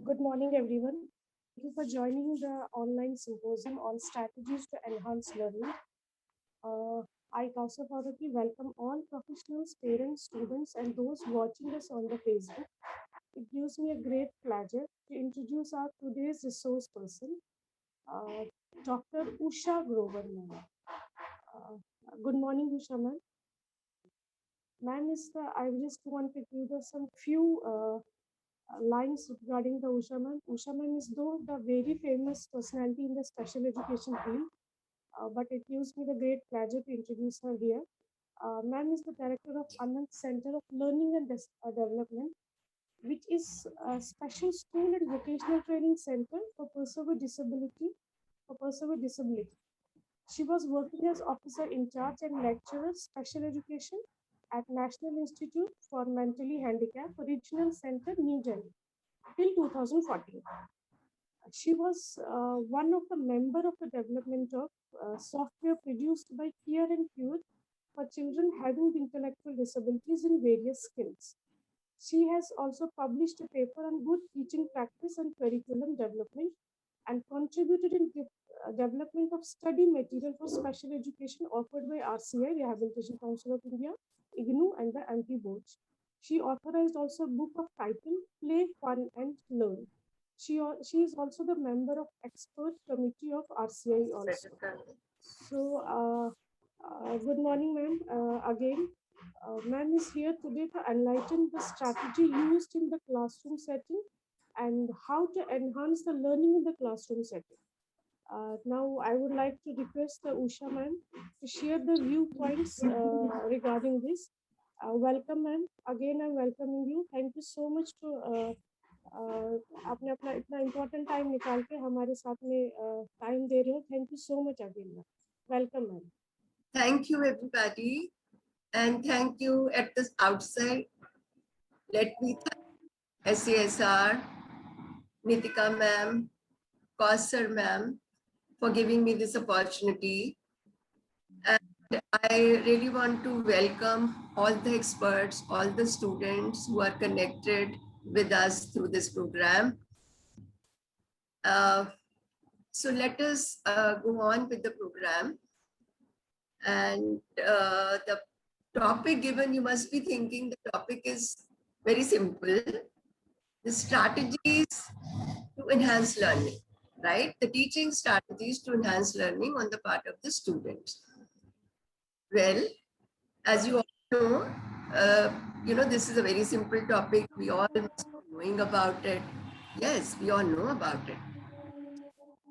Good morning, everyone. Thank you for joining the online symposium on strategies to enhance learning. I, Kausa Farooqui, welcome all professionals, parents, students, and those watching us on the Facebook. It gives me a great pleasure to introduce our today's resource person, uh, Dr. Usha Grover, ma'am. Good morning, Usha, ma'am. Ma'am, I just want to give us some few lines regarding the Usha ma'am. Usha ma'am is though the very famous personality in the special education field, but it gives me the great pleasure to introduce her here. Ma'am is the director of Ananth Center of Learning and Development, which is a special school and vocational training center for persons with disability. She was working as officer in charge and lecturer special education at National Institute for Mentally Handicapped Regional Center, New Delhi, till 2014. She was one of the member of the development of software produced by Peer and Cure for children having intellectual disabilities in various skills. She has also published a paper on good teaching practice and curriculum development and contributed in development of study material for special education offered by RCI, Rehabilitation Council of India, IGNU, and the MP boards. She authorized also a book of title Play, Fun, and Learn. She is also the member of expert committee of RCI also. So, good morning, ma'am. Again, ma'am is here today to enlighten the strategy used in the classroom setting and how to enhance the learning in the classroom setting. Now, I would like to request the Usha ma'am to share the viewpoints regarding this. Welcome, ma'am. Again, I'm welcoming you. Thank you so much to आपने अपना इतना important time निकाल के हमारे साथ में time दे रहे हो. Thank you so much again, ma'am. Welcome, ma'am. Thank you, everybody. And thank you at the outside. Let me thank SASR, Nitika ma'am, Kausar ma'am for giving me this opportunity. And I really want to welcome all the experts, all the students who are connected with us through this program. So let us go on with the program. And the topic given, you must be thinking the topic is very simple. The strategies to enhance learning, right? The teaching strategies to enhance learning on the part of the students. Well, as you all know, this is a very simple topic. We all must be knowing about it. Yes, we all know about it.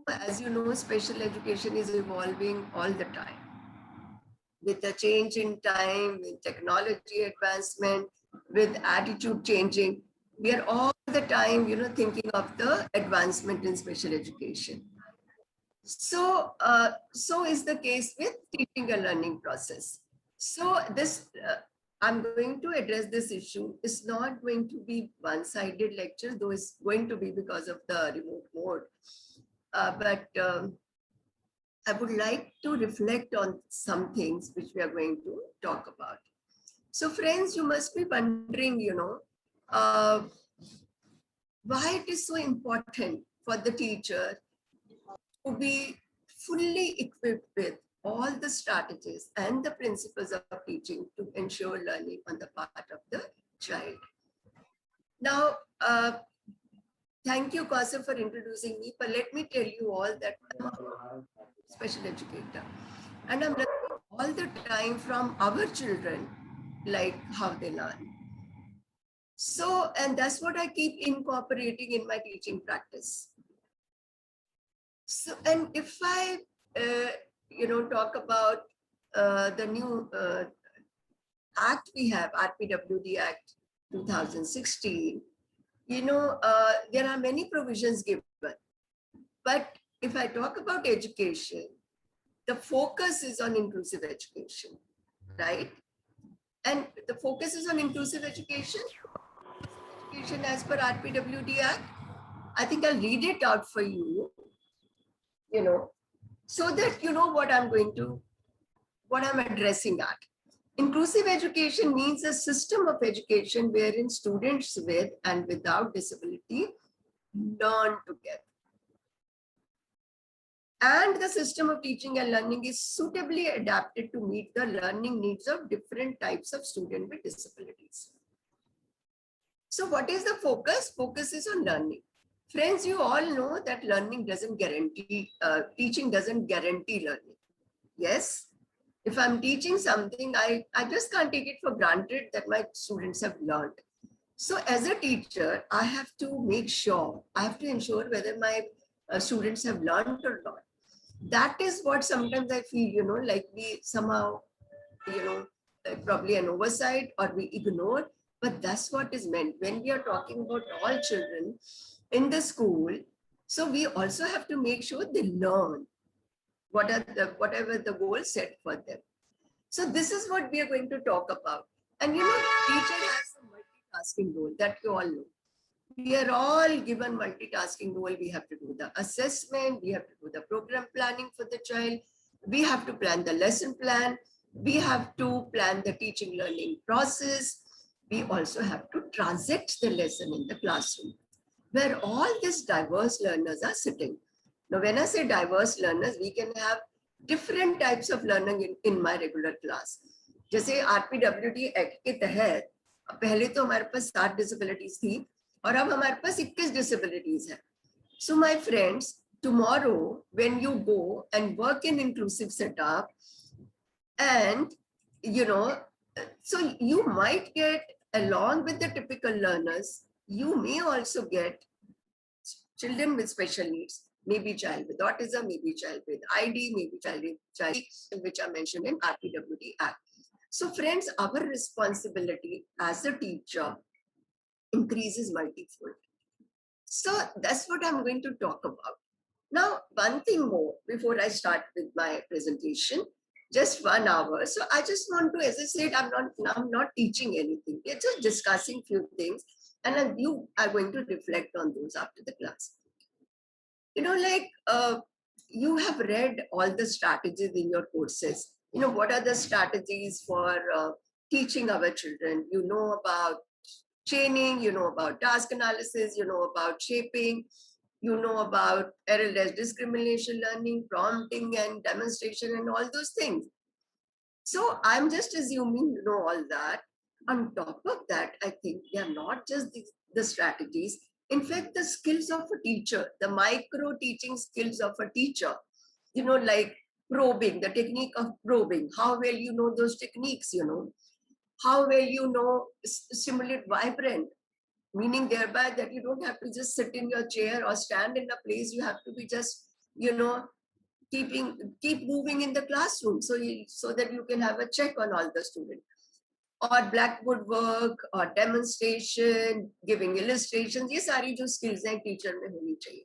As you know, special education is evolving all the time. With the change in time, with technology advancement, with attitude changing, we are all the time, thinking of the advancement in special education. So, so is the case with teaching and learning process. So this, I'm going to address this issue. It's not going to be one-sided lecture, though it's going to be because of the remote mode. But I would like to reflect on some things which we are going to talk about. So friends, you must be wondering, why it is so important for the teacher to be fully equipped with all the strategies and the principles of teaching to ensure learning on the part of the child. Now, thank you, Kausar, for introducing me, but let me tell you all that I'm a special educator. And I'm learning all the time from our children, like how they learn. So, and that's what I keep incorporating in my teaching practice. So, and if I, talk about the new act we have, RPWD Act 2016, there are many provisions given. But if I talk about education, the focus is on inclusive education, right? And the focus is on inclusive education. Education as per RPWD Act. I think I'll read it out for you, so that you know what I'm addressing at. Inclusive education means a system of education wherein students with and without disability learn together. And the system of teaching and learning is suitably adapted to meet the learning needs of different types of students with disabilities. So what is the focus? Focus is on learning. Friends, you all know that learning doesn't guarantee, teaching doesn't guarantee learning. Yes, if I'm teaching something, I just can't take it for granted that my students have learned. So as a teacher, I have to make sure, I have to ensure whether my students have learned or not. That is what sometimes I feel, like we somehow, probably an oversight or we ignore, but that's what is meant when we are talking about all children in the school. So we also have to make sure they learn whatever the goal set for them. So this is what we are going to talk about. And teacher has a multitasking role that you all know. We are all given multitasking role. We have to do the assessment, we have to do the program planning for the child, we have to plan the lesson plan, we have to plan the teaching learning process, we also have to transact the lesson in the classroom, where all these diverse learners are sitting. Now, when I say diverse learners, we can have different types of learning in my regular class. जैसे RPWD act के तहत पहले तो हमारे पास 60 disabilities थी और अब हमारे पास 21 डिसेबिलिटीज है. So my friends, tomorrow when you go and work in inclusive setup, and so you might get, along with the typical learners, you may also get children with special needs, maybe child with autism, maybe child with ID, maybe child which are mentioned in RPWD Act. So friends, our responsibility as a teacher increases multifold. So that's what I'm going to talk about. Now, one thing more before I start with my presentation, just 1 hour. So I just want to, as I said, I'm not teaching anything. We're just discussing few things, and then you are going to reflect on those after the class. You have read all the strategies in your courses. What are the strategies for teaching our children? You know about training, you know about task analysis, you know about shaping, you know about error-less discrimination learning, prompting and demonstration and all those things. So I'm just assuming you know all that. On top of that, I think they are not just the strategies. In fact, the skills of a teacher, the micro teaching skills of a teacher, like probing, the technique of probing, how well you know those techniques, how well you know stimulate vibrant, meaning thereby that you don't have to just sit in your chair or stand in a place, you have to be just, keep moving in the classroom so that you can have a check on all the students. Or blackboard work or demonstration, giving illustrations, ये सारी जो skills हैं teacher में होनी चाहिए.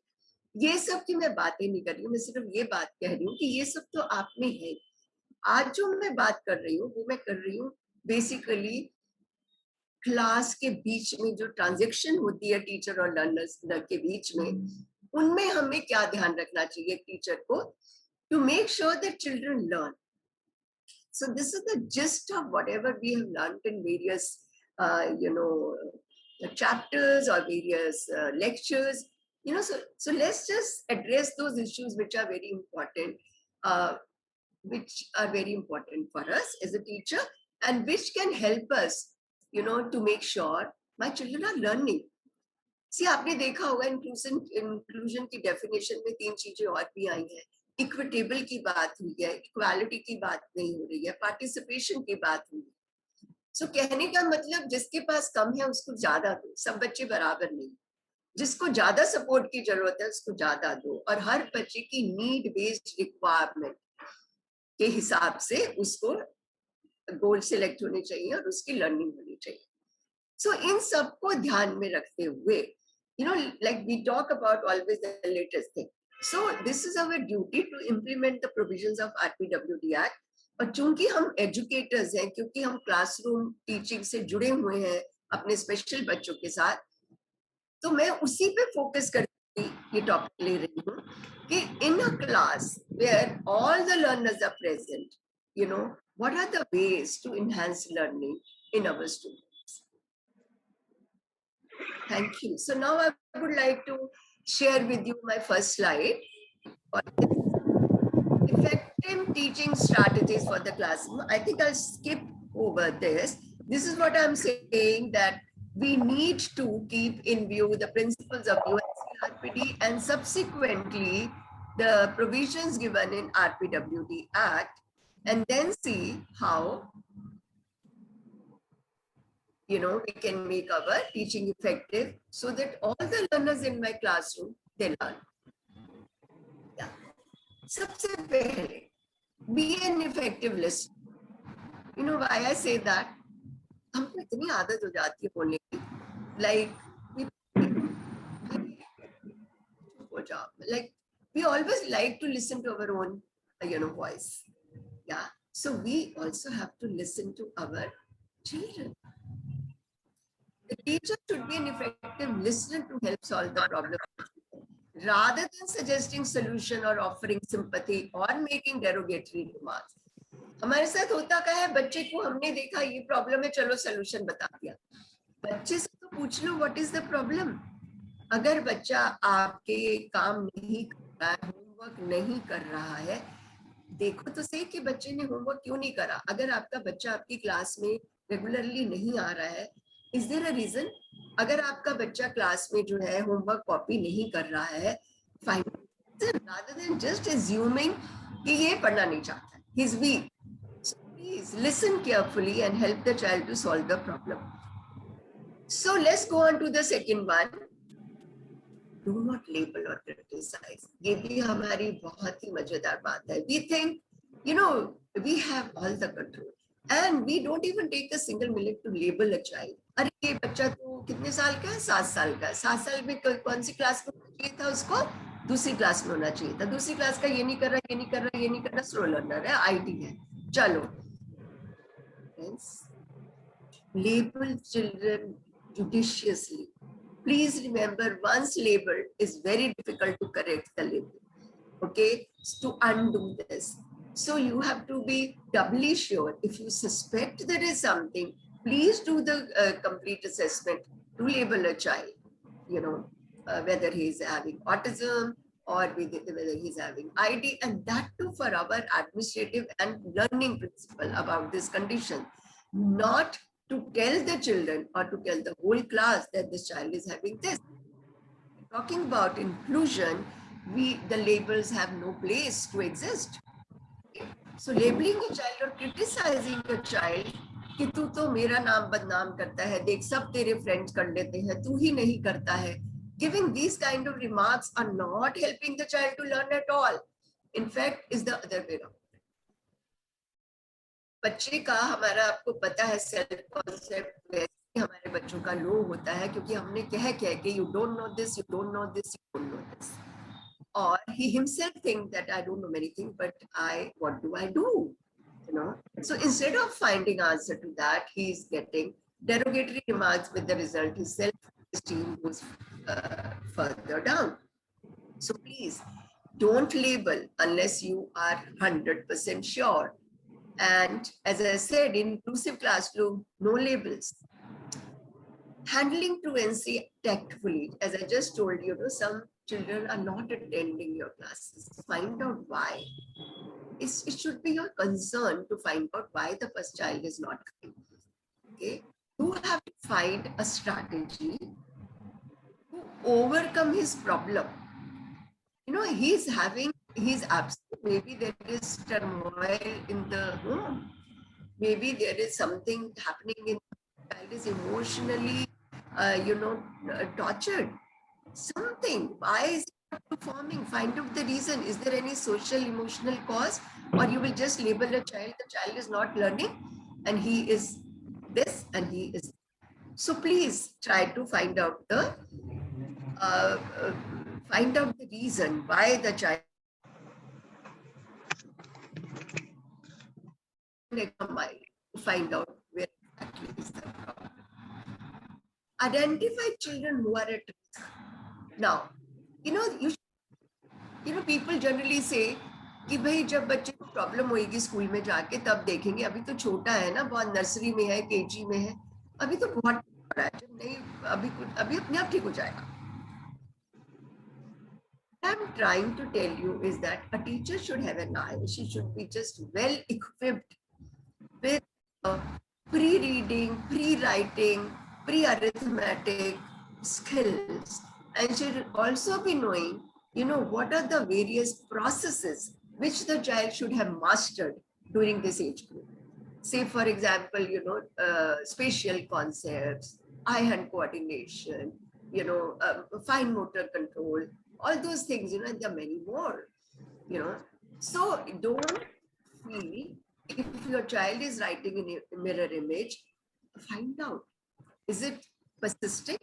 ये सब की मैं बातें नहीं कर रही हूँ, मैं सिर्फ ये बात कह रही हूँ कि ये सब तो आप में है. आज जो मैं बात कर रही हूँ वो मैं कर रही हूँ बेसिकली क्लास के बीच में जो ट्रांजेक्शन होती है टीचर और लर्नर्स के बीच में, उनमें हमें क्या ध्यान रखना चाहिए टीचर को to make sure that children learn. So this is the gist of whatever we have learned in various, chapters or various lectures. So let's just address those issues which are very important, for us as a teacher, and which can help us, to make sure my children are learning. See, आपने देखा होगा inclusion की definition में 3 चीजें और भी आई हैं. Equitable की बात हुई है, इक्वालिटी की बात नहीं हो रही है, पार्टिसिपेशन की बात हुई है. सो कहने का मतलब जिसके पास कम है उसको ज्यादा दो, सब बच्चे बराबर नहीं. जिसको ज्यादा सपोर्ट की जरूरत है उसको ज्यादा दो, और हर बच्चे की नीड बेस्ड रिक्वायरमेंट के हिसाब से उसको गोल सिलेक्ट होने चाहिए और उसकी लर्निंग होनी चाहिए. सो इन सबको ध्यान में रखते हुए, like we talk about always the latest thing. So this is our duty to implement the provisions of RPWD Act. और चूंकि हम एजुकेटर्स हैं, क्योंकि हम क्लासरूम टीचिंग से जुड़े हुए हैं अपने स्पेशल बच्चों के साथ, तो मैं उसी पे फोकस करके ये टॉपिक ले रही हूँ कि in a class where all the learners are present, what are the ways to enhance learning in our students. Thank you. So now I would like to share with you my first slide. Effective teaching strategies for the classroom. I think I'll skip over this. This is what I'm saying, that we need to keep in view the principles of UNCRPD and subsequently the provisions given in RPWD Act, and then see how we can make our teaching effective so that all the learners in my classroom, they learn. Yeah. सबसे पहले, be an effective listener. You know why I say that? हमको इतनी आदत हो जाती है बोलने की, like we always like to listen to our own voice. Yeah, so we also have to listen to our children. The teacher should be an effective listener to help solve the problem rather than suggesting solution or offering sympathy or making derogatory remarks. हमारे साथ होता क्या है, बच्चे को हमने देखा ये प्रॉब्लम है, चलो सॉल्यूशन बता दिया. बच्चे से तो पूछ लो व्हाट इज द प्रॉब्लम. अगर बच्चा आपके काम नहीं कर रहा है, होमवर्क नहीं कर रहा है, देखो तो सही कि बच्चे ने होमवर्क क्यों नहीं करा. अगर आपका बच्चा आपकी क्लास में रेगुलरली नहीं आ रहा है, इज देयर अ रीजन. अगर आपका बच्चा क्लास में जो है होमवर्क कॉपी नहीं कर रहा है, find rather than just assuming कि ये पढ़ना नहीं चाहता, he is weak. So please listen carefully and help the child to solve the problem. So let's go on to the second one. Do not label or criticize. ये भी हमारी बहुत ही मजेदार बात है. We think, we have all the control and we don't even take a single minute to label a child. अरे ये बच्चा तो कितने साल का है? 7 साल का है. 7 साल में कौन सी क्लास में होना चाहिए था उसको? दूसरी क्लास में होना चाहिए था. दूसरी क्लास का ये नहीं कर रहा, ये नहीं कर रहा, ये नहीं कर रहा, स्लो लर्नर है, IT है. चलो. Label children judiciously. Please remember, once labeled, is very difficult to correct the label. Okay, to undo this. So you have to be doubly sure. If you suspect there is something, please do the complete assessment to label a child, whether he is having autism or whether he's having ID, and that too for our administrative and learning principle about this condition, not to tell the children or to tell the whole class that this child is having this. Talking about inclusion, the labels have no place to exist. So labeling a child or criticizing a child कि तू तो मेरा नाम बदनाम करता है, देख सब तेरे फ्रेंड्स कर लेते हैं, तू ही नहीं करता है. Giving these kind of remarks are not helping the child to learn at all. In fact, is the other way around. बच्चे का, हमारा आपको पता है, सेल्फ कॉन्सेप्ट वैसे हमारे बच्चों का लो होता है क्योंकि हमने कह कि you don't know this, you don't know this, you don't know this. Or he himself think that I don't know many things, but what do I do? So instead of finding answer to that, he is getting derogatory remarks. With the result, his self-esteem goes further down. So please don't label unless you are 100% sure. And as I said, in inclusive classroom, no labels. Handling truancy tactfully, as I just told you, some children are not attending your classes. Find out why. It should be your concern to find out why the first child is not coming. Okay, you have to find a strategy to overcome his problem. He's absent. Maybe there is turmoil in the home. Maybe there is something happening in the child is emotionally, tortured. Something. Why is it not performing? Find out the reason. Is there any social emotional cause, or you will just label a child? The child is not learning, and he is this, and he is. So please try to find out the reason why the child. Find out where exactly is the problem. Identify children who are at risk. Now, people generally say कि भाई जब बच्चे को problem होगी school में जाके तब देखेंगे, अभी तो छोटा है ना, बहुत नर्सरी में है, केजी में है, अभी तो बहुत नहीं अभी अपने आप ठीक हो जाएगा. What I'm trying to tell you is that a teacher should have an eye. She should be just well equipped with pre-reading, pre-writing, pre-arithmetic skills, and should also be knowing, what are the various processes which the child should have mastered during this age group. Say, for example, spatial concepts, eye-hand coordination, fine motor control, all those things, and there are many more, So don't feel if your child is writing in a mirror image, find out, is it persisting,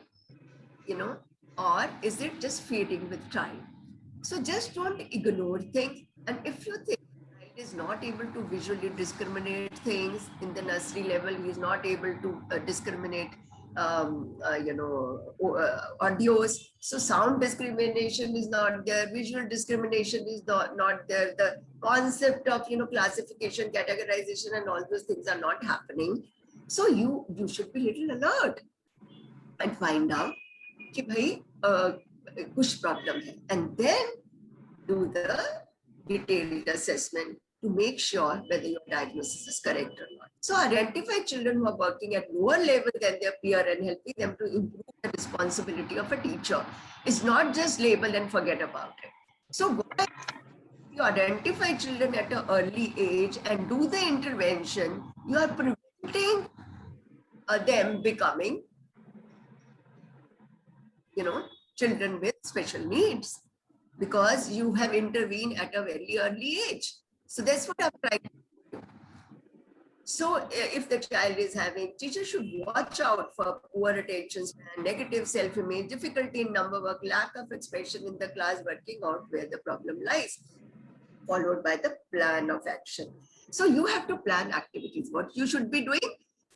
or is it just fading with time? So just don't ignore things. And if you think child is not able to visually discriminate things in the nursery level, he is not able to discriminate audios. So sound discrimination is not there, visual discrimination is not there, the concept of classification, categorization, and all those things are not happening. So you should be little alert and find out कि भाई कुछ problem है, and then do the detailed assessment to make sure whether your diagnosis is correct or not. So identify children who are working at lower level than their peer and helping them to improve the responsibility of a teacher. It's not just label and forget about it. So what you identify children at an early age and do the intervention, you are preventing them becoming, children with special needs, because you have intervened at a very early age. So that's what I'm trying to do. So if the child is having, teacher should watch out for poor attention span, negative self-image, difficulty in number work, lack of expression in the class, working out where the problem lies, followed by the plan of action. So you have to plan activities. What you should be doing,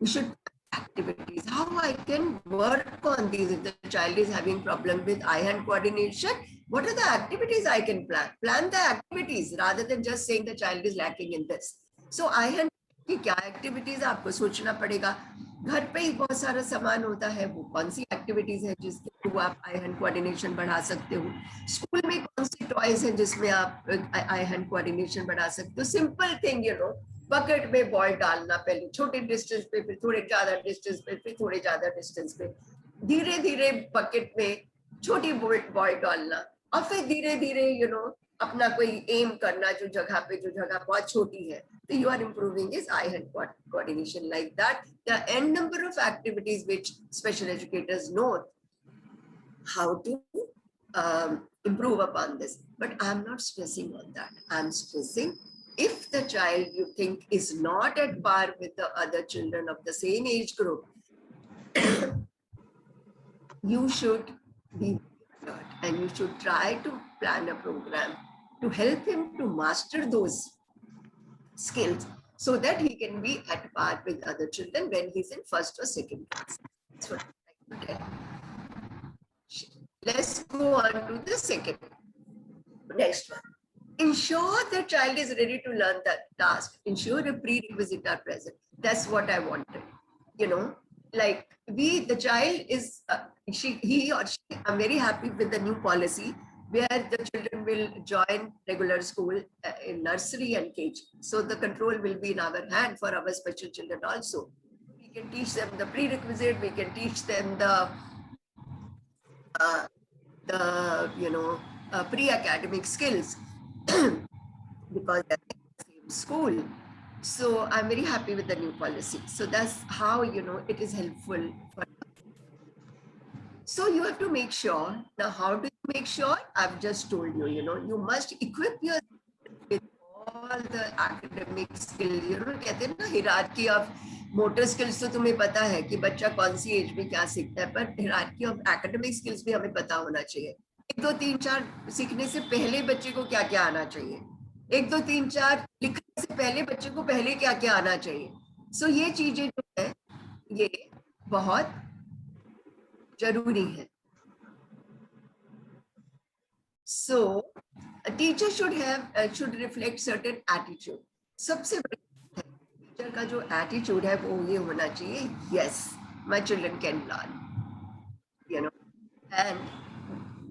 you should activities, how I can work on these. If the child is having problem with eye-hand coordination, what are the activities I can plan? Plan the activities rather than just saying the child is lacking in this. So eye-hand की क्या activities आपको सोचना पड़ेगा. घर पे ही बहुत सारा सामान होता है, वो कौन सी एक्टिविटीज है जिसके थ्रू आप आई हैंड कोऑर्डिनेशन बढ़ा सकते हो. स्कूल में कौन सी टॉयज हैं जिसमें आप आई हैंड कोऑर्डिनेशन बढ़ा सकते हो. सिंपल थिंग, बकेट में बॉल डालना, पहले छोटे डिस्टेंस पे, फिर थोड़े ज्यादा डिस्टेंस पे, फिर थोड़े ज्यादा डिस्टेंस पे, धीरे धीरे बकेट में छोटी बॉल डालना, और फिर धीरे धीरे अपना कोई एम करना जो जगह बहुत छोटी है. So you are improving his eye-hand coordination like that. There are n number of activities which special educators know how to improve upon this. But I'm not stressing on that. I'm stressing if the child you think is not at par with the other children of the same age group, you should be alert and you should try to plan a program to help him to master those skills so that he can be at par with other children when he's in first or second class. That's what I'd like to tell. Let's go on to the next one. Ensure the child is ready to learn that task. Ensure a prerequisite are present. That's what I wanted. Like the child is, he or she, I'm very happy with the new policy where the children will join regular school in nursery and KG. So the control will be in our hand for our special children also. We can teach them the prerequisite, we can teach them the pre-academic skills because they're in the same school. So I'm very happy with the new policy. So that's how, it is helpful. So you have to make sure. Now, how do you make sure? I've just told you, you must equip yourself with all the academic skills. कहते हैं ना, hierarchy of motor skills तो तुम्हें पता है कि बच्चा कौन सी एज में क्या सीखता है, पर hierarchy of academic skills भी हमें पता होना चाहिए. 1 2 3 4 सीखने से पहले बच्चे को क्या क्या आना चाहिए, 1 2 3 4 लिखने से पहले बच्चे को पहले क्या क्या आना चाहिए. सो ये चीजें जो है ये बहुत जरूरी है. So a teacher should reflect certain attitude. सबसे बड़ी टीचर का जो एटीट्यूड है वो ये होना चाहिए, yes, my children can learn, you know. And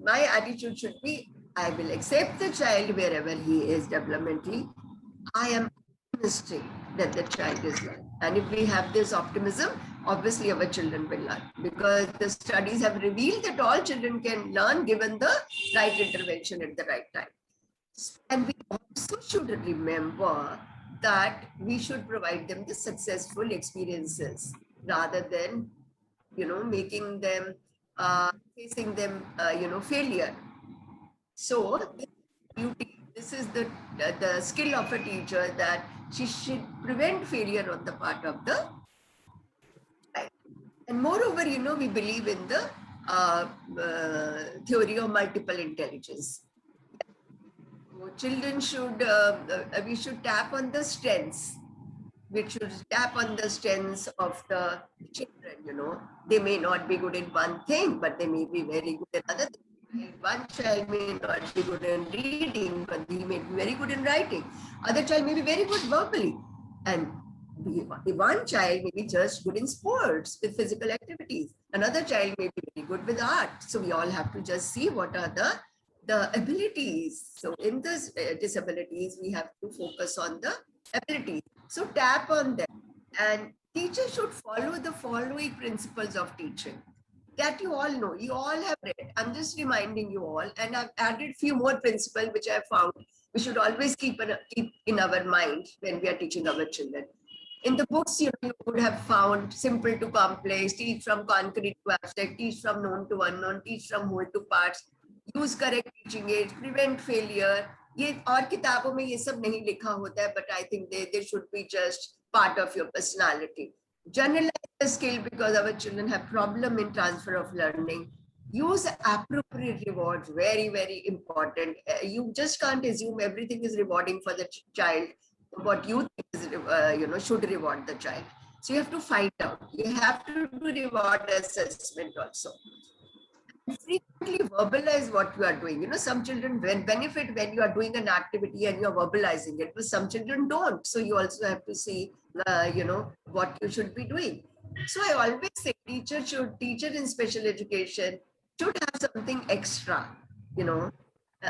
my attitude should be, I will accept the child wherever he is developmentally. I am optimistic that the child is learning. And if we have this optimism, obviously our children will learn, because the studies have revealed that all children can learn given the right intervention at the right time. And we also should remember that we should provide them the successful experiences rather than, making them, facing them, failure. So this is the skill of a teacher, that she should prevent failure on the part of the child. And moreover, we believe in the theory of multiple intelligence. So children should, we should tap on the strengths. We should tap on the strengths of the children. They may not be good in one thing, but they may be very good in other things. One child may not be good in reading, but he may be very good in writing. Other child may be very good verbally. And one child may be just good in sports with physical activities. Another child may be very good with art. So we all have to just see what are the abilities. So in this disabilities, we have to focus on the abilities. So tap on them. And teachers should follow the following principles of teaching that you all know, you all have read. I'm just reminding you all, and I've added few more principles which I found we should always keep in our mind when we are teaching our children. In the books, you would have found simple to complex, teach from concrete to abstract, teach from known to unknown, teach from whole to parts, use correct teaching aids, prevent failure. ये और किताबों में ये सब नहीं लिखा होता है, but I think they should be just part of your personality. Generalize the skill because our children have problem in transfer of learning. Use appropriate rewards, very, very important. You just can't assume everything is rewarding for the child. What you think is, should reward the child. So you have to find out. You have to do reward assessment also. Frequently verbalize what you are doing. Some children benefit when you are doing an activity and you are verbalizing it, but some children don't. So you also have to see, what you should be doing. So I always say teacher in special education should have something extra,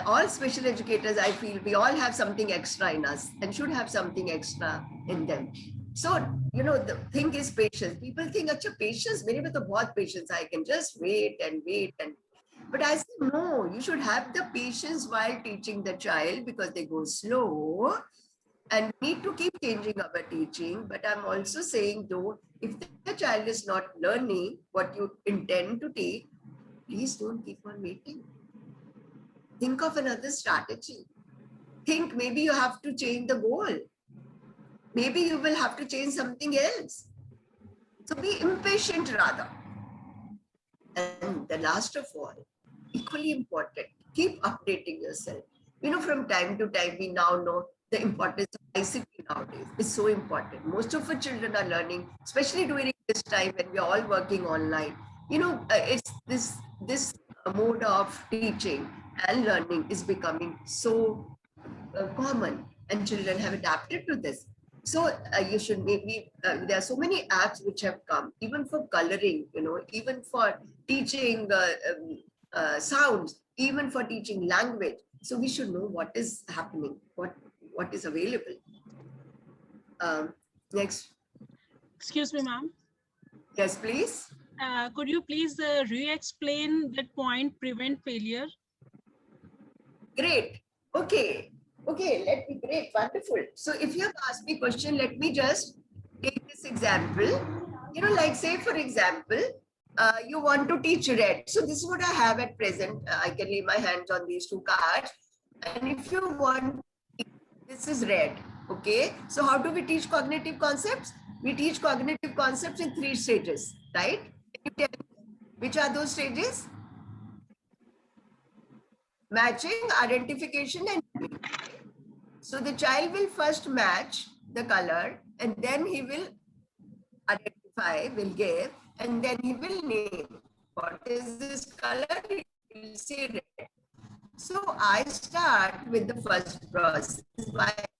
all special educators, I feel we all have something extra in us and should have something extra in them. So, the thing is patience. People think, acha, patience, mere mein to bahut patience, I can just wait. But I say, no, you should have the patience while teaching the child because they go slow and need to keep changing our teaching. But I'm also saying, though, if the child is not learning what you intend to teach, please don't keep on waiting. Think of another strategy. Think maybe you have to change the goal. Maybe you will have to change something else. So be impatient rather. And the last of all, equally important, keep updating yourself. From time to time, we now know the importance of ICT nowadays. It's so important. Most of our children are learning, especially during this time when we are all working online. It's this mode of teaching and learning is becoming so common, and children have adapted to this. So you should maybe, there are so many apps which have come, even for coloring, even for teaching sounds, even for teaching language. So we should know what is happening, what is available. Next. Excuse me, ma'am. Yes, please. Could you please re-explain that point, prevent failure? Great. Okay, great, wonderful. So if you have asked me a question, let me just take this example. Like say, for example, you want to teach red. So this is what I have at present. I can lay my hands on these two cards. And if you want, this is red. Okay. So how do we teach cognitive concepts? We teach cognitive concepts in 3 stages, right? Can you tell me which are those stages? Matching, identification, and naming. So the child will first match the color, and then he will identify, will give, and then he will name. What is this color? He will say red. So I start with the first process.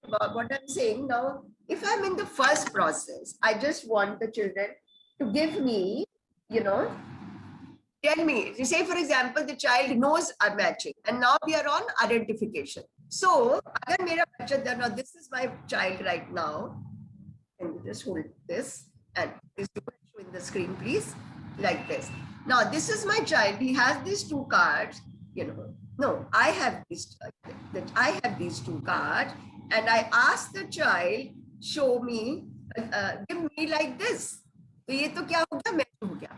What I'm saying now, if I'm in the first process, I just want the children to give me you know, tell me, say for example, the child knows I'm matching and now we are on identification. So, agar mera bacha, now this is my child right now, and you just hold this and this show in the screen, please, like this. Now, this is my child. He has these two cards, you know. No, I have these two cards, and I ask the child, show me, give me like this. तो ये तो क्या हो गया, match हो गया,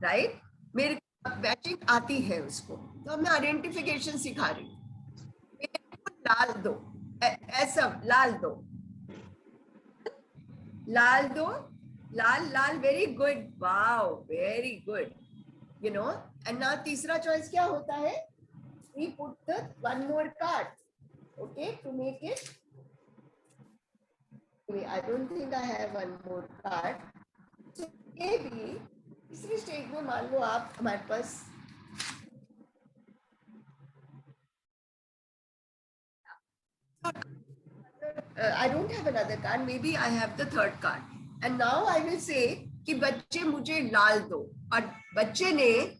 right? मेरे matching आती है उसको, तो मैं आइडेंटिफिकेशन सिखा रही हूँ. लाल दो, ऐसा लाल दो, लाल दो, लाल लाल, very good, wow, very good, you know. And now तीसरा choice क्या होता है? We put the one more card, okay, to make it. I don't think I have one more card. So maybe तीसरी स्टेज में मान लो आप हमारे पास I don't have another card. Maybe I have the third card. And now I will say कि बच्चे मुझे लाल दो, और बच्चे ने,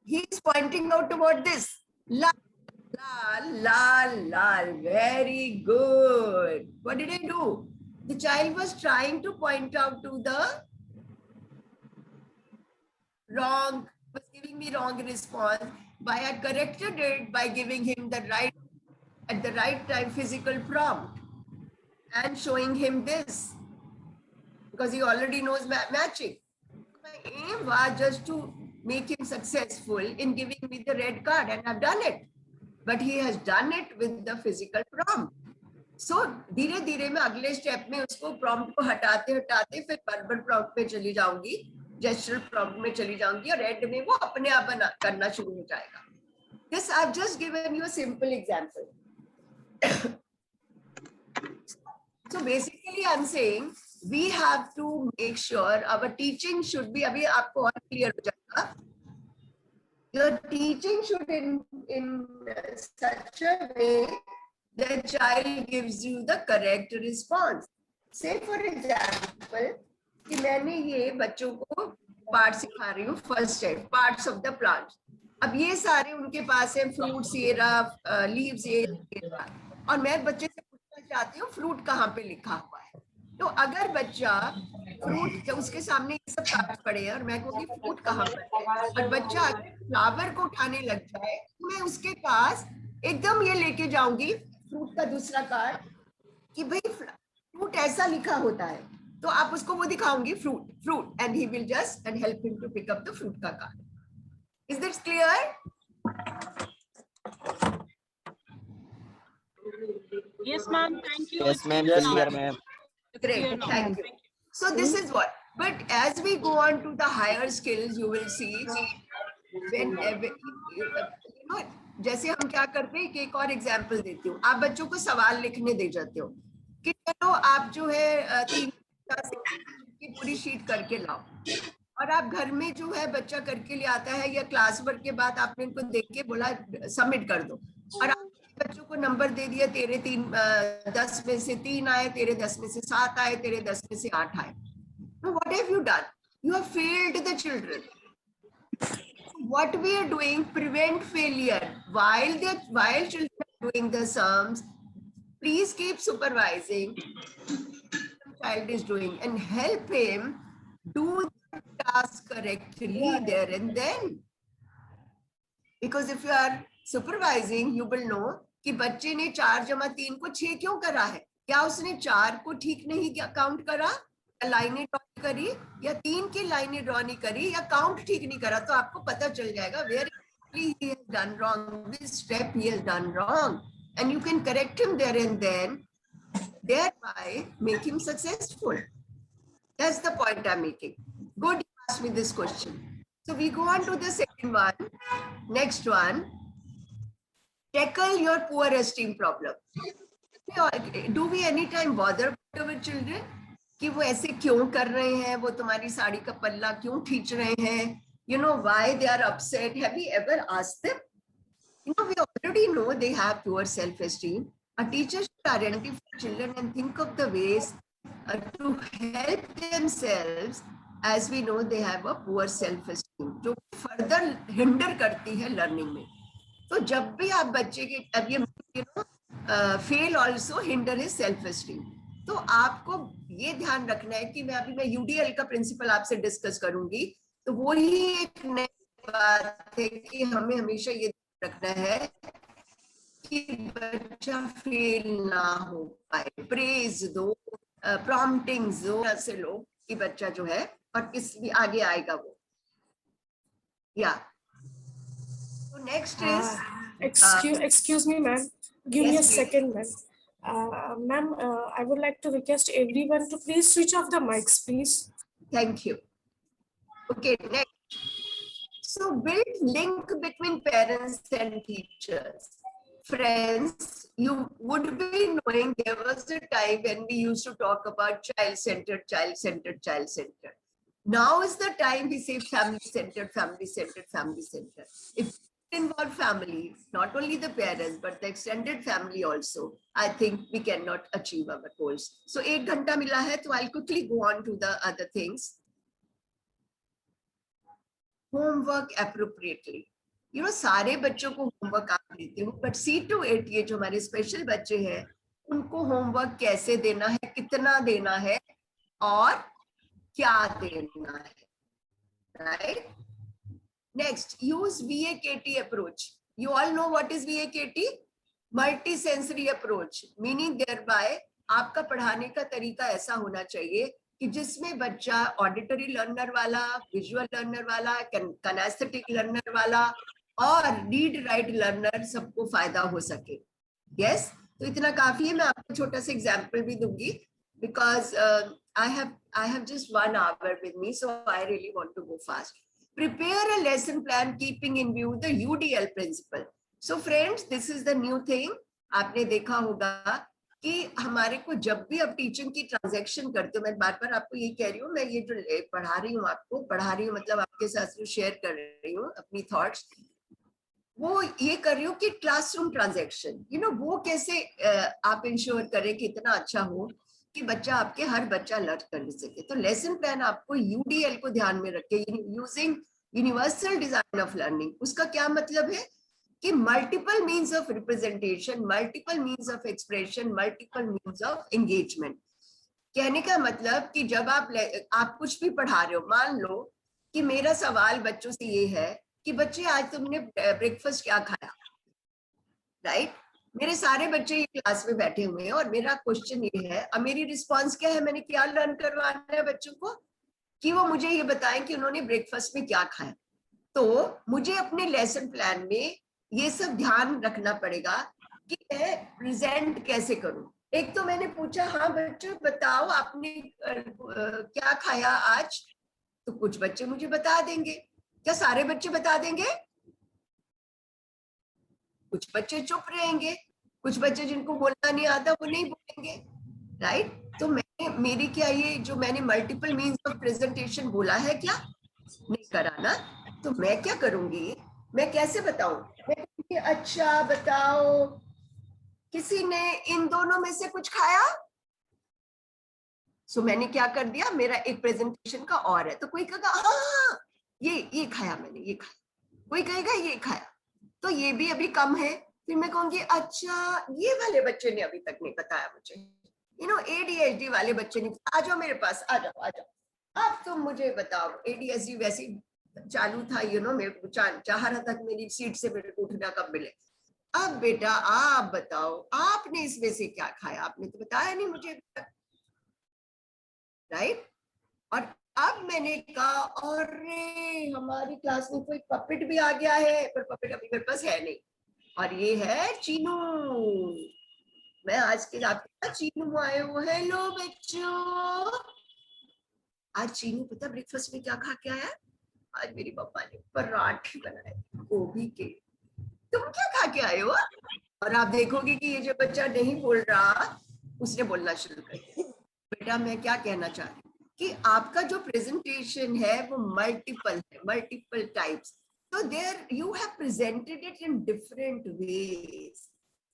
he is pointing out toward this, Lal Lal Lal Lal. Very good. What did I do? The child was trying to point out to the wrong, was giving me wrong response. By I corrected it by giving him the right, at the right time, physical prompt and showing him this, because he already knows matching. My aim was just to make him successful in giving me the red card, and I've done it. But he has done it with the physical prompt. So धीरे धीरे मैं अगले step में उसको prompt को हटाते हटाते फिर वर्बल प्रॉम्प्ट में चली जाऊंगी, जेस्चर प्रॉम्प्ट में चली जाऊंगी, और रेड में वो अपने आप करना शुरू हो जाएगा. This I've just given you a simple example. So basically I'm saying we have to make sure our teaching should be, अभी आपको और clear हो जाएगा. Your teaching should in such a way the child gives you the correct response. Say for example, कि मैंने ये बच्चों को पार्ट सिखा रही हूँ, फर्स्ट है पार्ट्स ऑफ द प्लांट. अब ये सारे उनके पास है, फ्रूट्स ये रहा, लीव्स ये रहा, और मैं बच्चे से पूछना चाहती हूँ फ्रूट कहाँ पे लिखा हुआ है. तो अगर बच्चा फ्रूट, जब उसके सामने ये सब कार्ड पड़े हैं और मैं कहूँगी फ्रूट कहाँ पर है, और बच्चा फ्लावर को उठाने लग जाए, तो मैं उसके पास एकदम ये लेके जाऊंगी फ्रूट का दूसरा कार्ड कि भाई फ्रूट ऐसा लिखा होता है, तो आप उसको वो दिखाऊंगी fruit fruit, and he will just and help him to pick up the fruit का card. Is this clear? Yes, ma'am. Thank you. Yes, ma'am. It's Clear, ma'am. Great, thank you. So this is what, but as we go on to the higher skills, you will see when you know, जैसे हम क्या करते हैं कि एक और example देती हूँ. आप बच्चों को सवाल लिखने दे जाते हो कि चलो आप जो है 3 की पूरी शीट करके लाओ, और आप घर में जो है बच्चा करके ले आता है, या क्लास वर्क के बाद आपने इनको देख के बोला सबमिट कर दो, और आप बच्चों को नंबर दे दिया, तेरे 10 में से 3 आए, तेरे 10 में से 7 आए, तेरे 10 में से 8 आए. What have you done? You have failed the children. What we are doing, prevent failure. While children are doing the sums, please keep supervising what the child is doing and help him do the task correctly there and then. Because if you are supervising, you will know कि बच्चे ने 4 + 3 को 6 क्यों करा है. क्या उसने 4 को ठीक नहीं काउंट करा, लाइनें ड्रॉ करी, या 3 की लाइनें ड्रॉ नहीं करी, या काउंट ठीक नहीं करा, तो आपको पता चल जाएगा where he has done wrong, which step he has done wrong, and you can correct him there and then, thereby make him successful. That's the point I'm making. Good, you asked me this question. So we go on to the second one. Next one, tackle your poor esteem problem. Do we anytime bother our children कि वो ऐसे क्यों कर रहे हैं, वो तुम्हारी साड़ी का पल्ला क्यों खींच रहे हैं, you know, why they are upset? Have you ever asked them? You know, we already know they have poor self-esteem. A teacher should identify children and think of the ways to help themselves as we know they have a poor self esteem जो further hinder करती है learning में. तो जब भी आप बच्चे के अब ये fail also hinder his self esteem. तो आपको ये ध्यान रखना है कि मैं UDL का प्रिंसिपल आपसे डिस्कस करूंगी. तो वो ही एक नई बात है कि हमें हमेशा ये रखना है कि बच्चा फेल ना हो पाए. प्रेज दो, प्रॉम्प्टिंग्स दो ऐसे लो कि बच्चा जो है और किस भी आगे आएगा वो. या तो next is Excuse me, ma'am. Give me a second, ma'am. Ma'am, I would like to request everyone to please switch off the mics, please. Thank you. Okay, next. So build link between parents and teachers. Friends, you would be knowing there was a time when we used to talk about child-centered, child-centered, child-centered. Now is the time we say family-centered, family-centered, family-centered. If involve family, not only the parents, but the extended family also, I think we cannot achieve our goals. So 8 घंटा मिला है, so I'll quickly go on to the other things. Homework appropriately. You know, सारे बच्चों को homework आप देते हो, but C to 8 ये जो हमारे special बच्चे हैं, उनको homework कैसे देना है, कितना देना है, और क्या देना है, right? Next, use VAKT approach. You all know what is VAKT? Multi-sensory approach, meaning thereby आपका पढ़ाने का तरीका ऐसा होना चाहिए कि जिसमें बच्चा ऑडिटरी लर्नर वाला, विजुअल लर्नर वाला, कनेस्थेटिक लर्नर वाला और रीड राइट लर्नर सबको फायदा हो सके. यस, तो इतना काफी है. मैं आपको छोटा सा एग्जांपल भी दूंगी because I have just 1 hour with me, so I really want to go fast. Prepare a lesson plan keeping in view the UDL principle. So friends, this is the new thing. आपने देखा होगा कि हमारे को जब भी अब teaching की ट्रांजैक्शन करते हो, मैं बार बार आपको ये कह रही हूँ, मैं ये जो पढ़ा रही हूँ आपको, पढ़ा रही हूँ मतलब आपके साथ जो शेयर कर रही हूँ अपनी थॉट्स, वो ये कर रही हूँ कि क्लासरूम ट्रांजैक्शन, यू नो, वो कैसे आप इंश्योर करें कि इतना अच्छा हो कि बच्चा आपके हर बच्चा लर्न कर सके. तो लेसन प्लान आपको यूडीएल को ध्यान में रख के, using universal design of learning. उसका क्या मतलब है कि multiple means of representation, multiple means of expression, multiple means of engagement. कहने का मतलब कि जब आप कुछ भी पढ़ा रहे हो, मान लो कि मेरा सवाल बच्चों से ये है कि बच्चे आज तुमने ब्रेकफास्ट क्या खाया, राइट? मेरे सारे बच्चे ये क्लास में बैठे हुए हैं और मेरा क्वेश्चन ये है, अब मेरी रिस्पॉन्स क्या है, मैंने क्या लर्न करवाना है बच्चों को कि वो मुझे ये बताएं कि उन्होंने ब्रेकफास्ट में क्या खाया. तो मुझे अपने लेसन प्लान में ये सब ध्यान रखना पड़ेगा कि मैं प्रेजेंट कैसे करूं. एक तो मैंने पूछा, हाँ बच्चों बताओ आपने क्या खाया आज, तो कुछ बच्चे मुझे बता देंगे. क्या सारे बच्चे बता देंगे? कुछ बच्चे चुप रहेंगे, कुछ बच्चे जिनको बोलना नहीं आता वो नहीं बोलेंगे, राइट? तो मेरी क्या ये जो मैंने मल्टीपल मीन्स ऑफ प्रेजेंटेशन बोला है क्या नहीं करा ना, तो मैं क्या करूंगी, मैं कैसे बताऊं, मैं कहूंगी अच्छा बताओ किसी ने इन दोनों में से कुछ खाया. सो मैंने क्या कर दिया, मेरा एक प्रेजेंटेशन का और है. तो कोई कहेगा हाँ ये खाया मैंने, ये खाया, कोई कहेगा ये खाया, तो ये भी अभी कम है. फिर मैं कहूंगी अच्छा ये वाले बच्चे ने अभी तक नहीं बताया मुझे, यू नो ADHD वाले बच्चे ने, आ जाओ मेरे पास, आ जाओ आ जाओ आप तुम मुझे बताओ. ADHD वैसे चालू था, यू नो, मेरे को चाह रहा था कि मेरी सीट से मेरे को उठना कब मिले. अब बेटा आप बताओ आपने इसमें से क्या खाया, आपने तो बताया नहीं मुझे, राइट? और अब मैंने कहा अरे हमारी क्लास में कोई पपेट भी आ गया है, पर पपेट अभी मेरे पास है नहीं, और ये है चीनू. मैं आज के आपके पास चीनू आए हो. हेलो बच्चों, आज चीनू पता ब्रेकफास्ट में क्या खा के आया? आज मेरी पापा ने पराठे बनाए गोभी के. तुम क्या खा के आए हो? और आप देखोगे कि ये जो बच्चा नहीं बोल रहा उसने बोलना शुरू कर दिया. बेटा मैं क्या कहना चाह रही हूँ कि आपका जो प्रेजेंटेशन है वो मल्टीपल है, multiple types. So there you have presented it in different ways,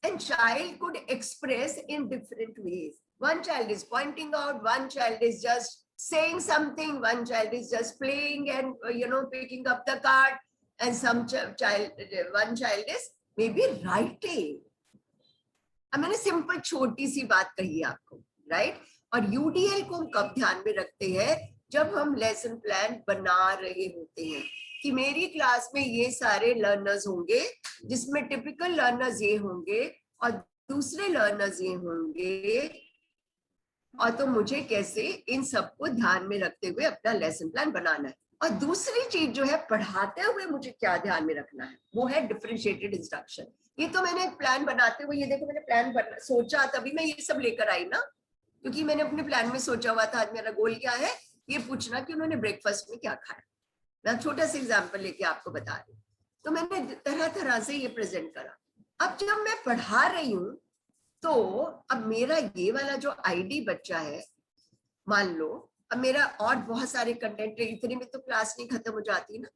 and child could express in different ways. One child is pointing out, one child is just saying something, one child is just playing and picking up the card, and one child is maybe writing. अब मैंने simple छोटी सी बात कही आपको, right? और UDL को हम कब ध्यान में रखते हैं? जब हम लेसन प्लान बना रहे होते हैं कि मेरी क्लास में ये सारे लर्नर्स होंगे, जिसमें टिपिकल लर्नर्स ये होंगे और दूसरे लर्नर्स ये होंगे, और तो मुझे कैसे इन सबको ध्यान में रखते हुए अपना लेसन प्लान बनाना है। और दूसरी चीज जो है, पढ़ाते हुए मुझे क्या ध्यान में रखना है, वो है डिफरेंशिएटेड इंस्ट्रक्शन। ये तो मैंने प्लान बनाते हुए, ये देखो मैंने प्लान सोचा, तभी मैं ये सब लेकर आई ना, क्योंकि मैंने अपने प्लान में सोचा हुआ था आज मेरा गोल क्या है, ये पूछना कि उन्होंने ब्रेकफास्ट में क्या खाया। मैं छोटा सा एग्जाम्पल लेके आपको बता रही हूँ। तो मैंने तरह तरह से ये प्रेजेंट करा। अब जब मैं पढ़ा रही हूँ, तो अब मेरा ये वाला जो आईडी बच्चा है, मान लो अब मेरा और बहुत सारे कंटेंट, इतने में तो क्लास नहीं खत्म हो जाती ना,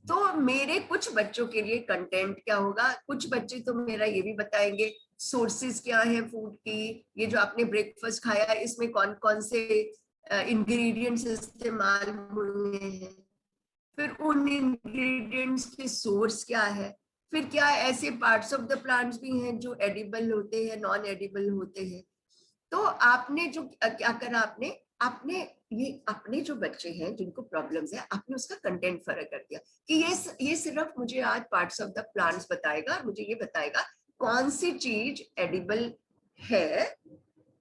तो मेरे कुछ बच्चों के लिए कंटेंट क्या होगा, कुछ बच्चे तो मेरा ये भी बताएंगे सोर्सेज क्या है फूड की, ये जो आपने ब्रेकफास्ट खाया इसमें कौन कौन से इंग्रेडिएंट्स इस्तेमाल हुए हैं, फिर उन इंग्रेडिएंट्स के सोर्स क्या है, फिर क्या ऐसे पार्ट्स ऑफ द प्लांट्स भी हैं जो एडिबल होते हैं, नॉन एडिबल होते हैं। तो आपने जो क्या करा, आपने ये अपने जो बच्चे हैं जिनको प्रॉब्लम्स है, आपने उसका कंटेंट फर्क कर दिया कि ये सिर्फ मुझे आज पार्ट्स ऑफ द प्लांट्स बताएगा और मुझे ये बताएगा कौन सी चीज एडिबल है,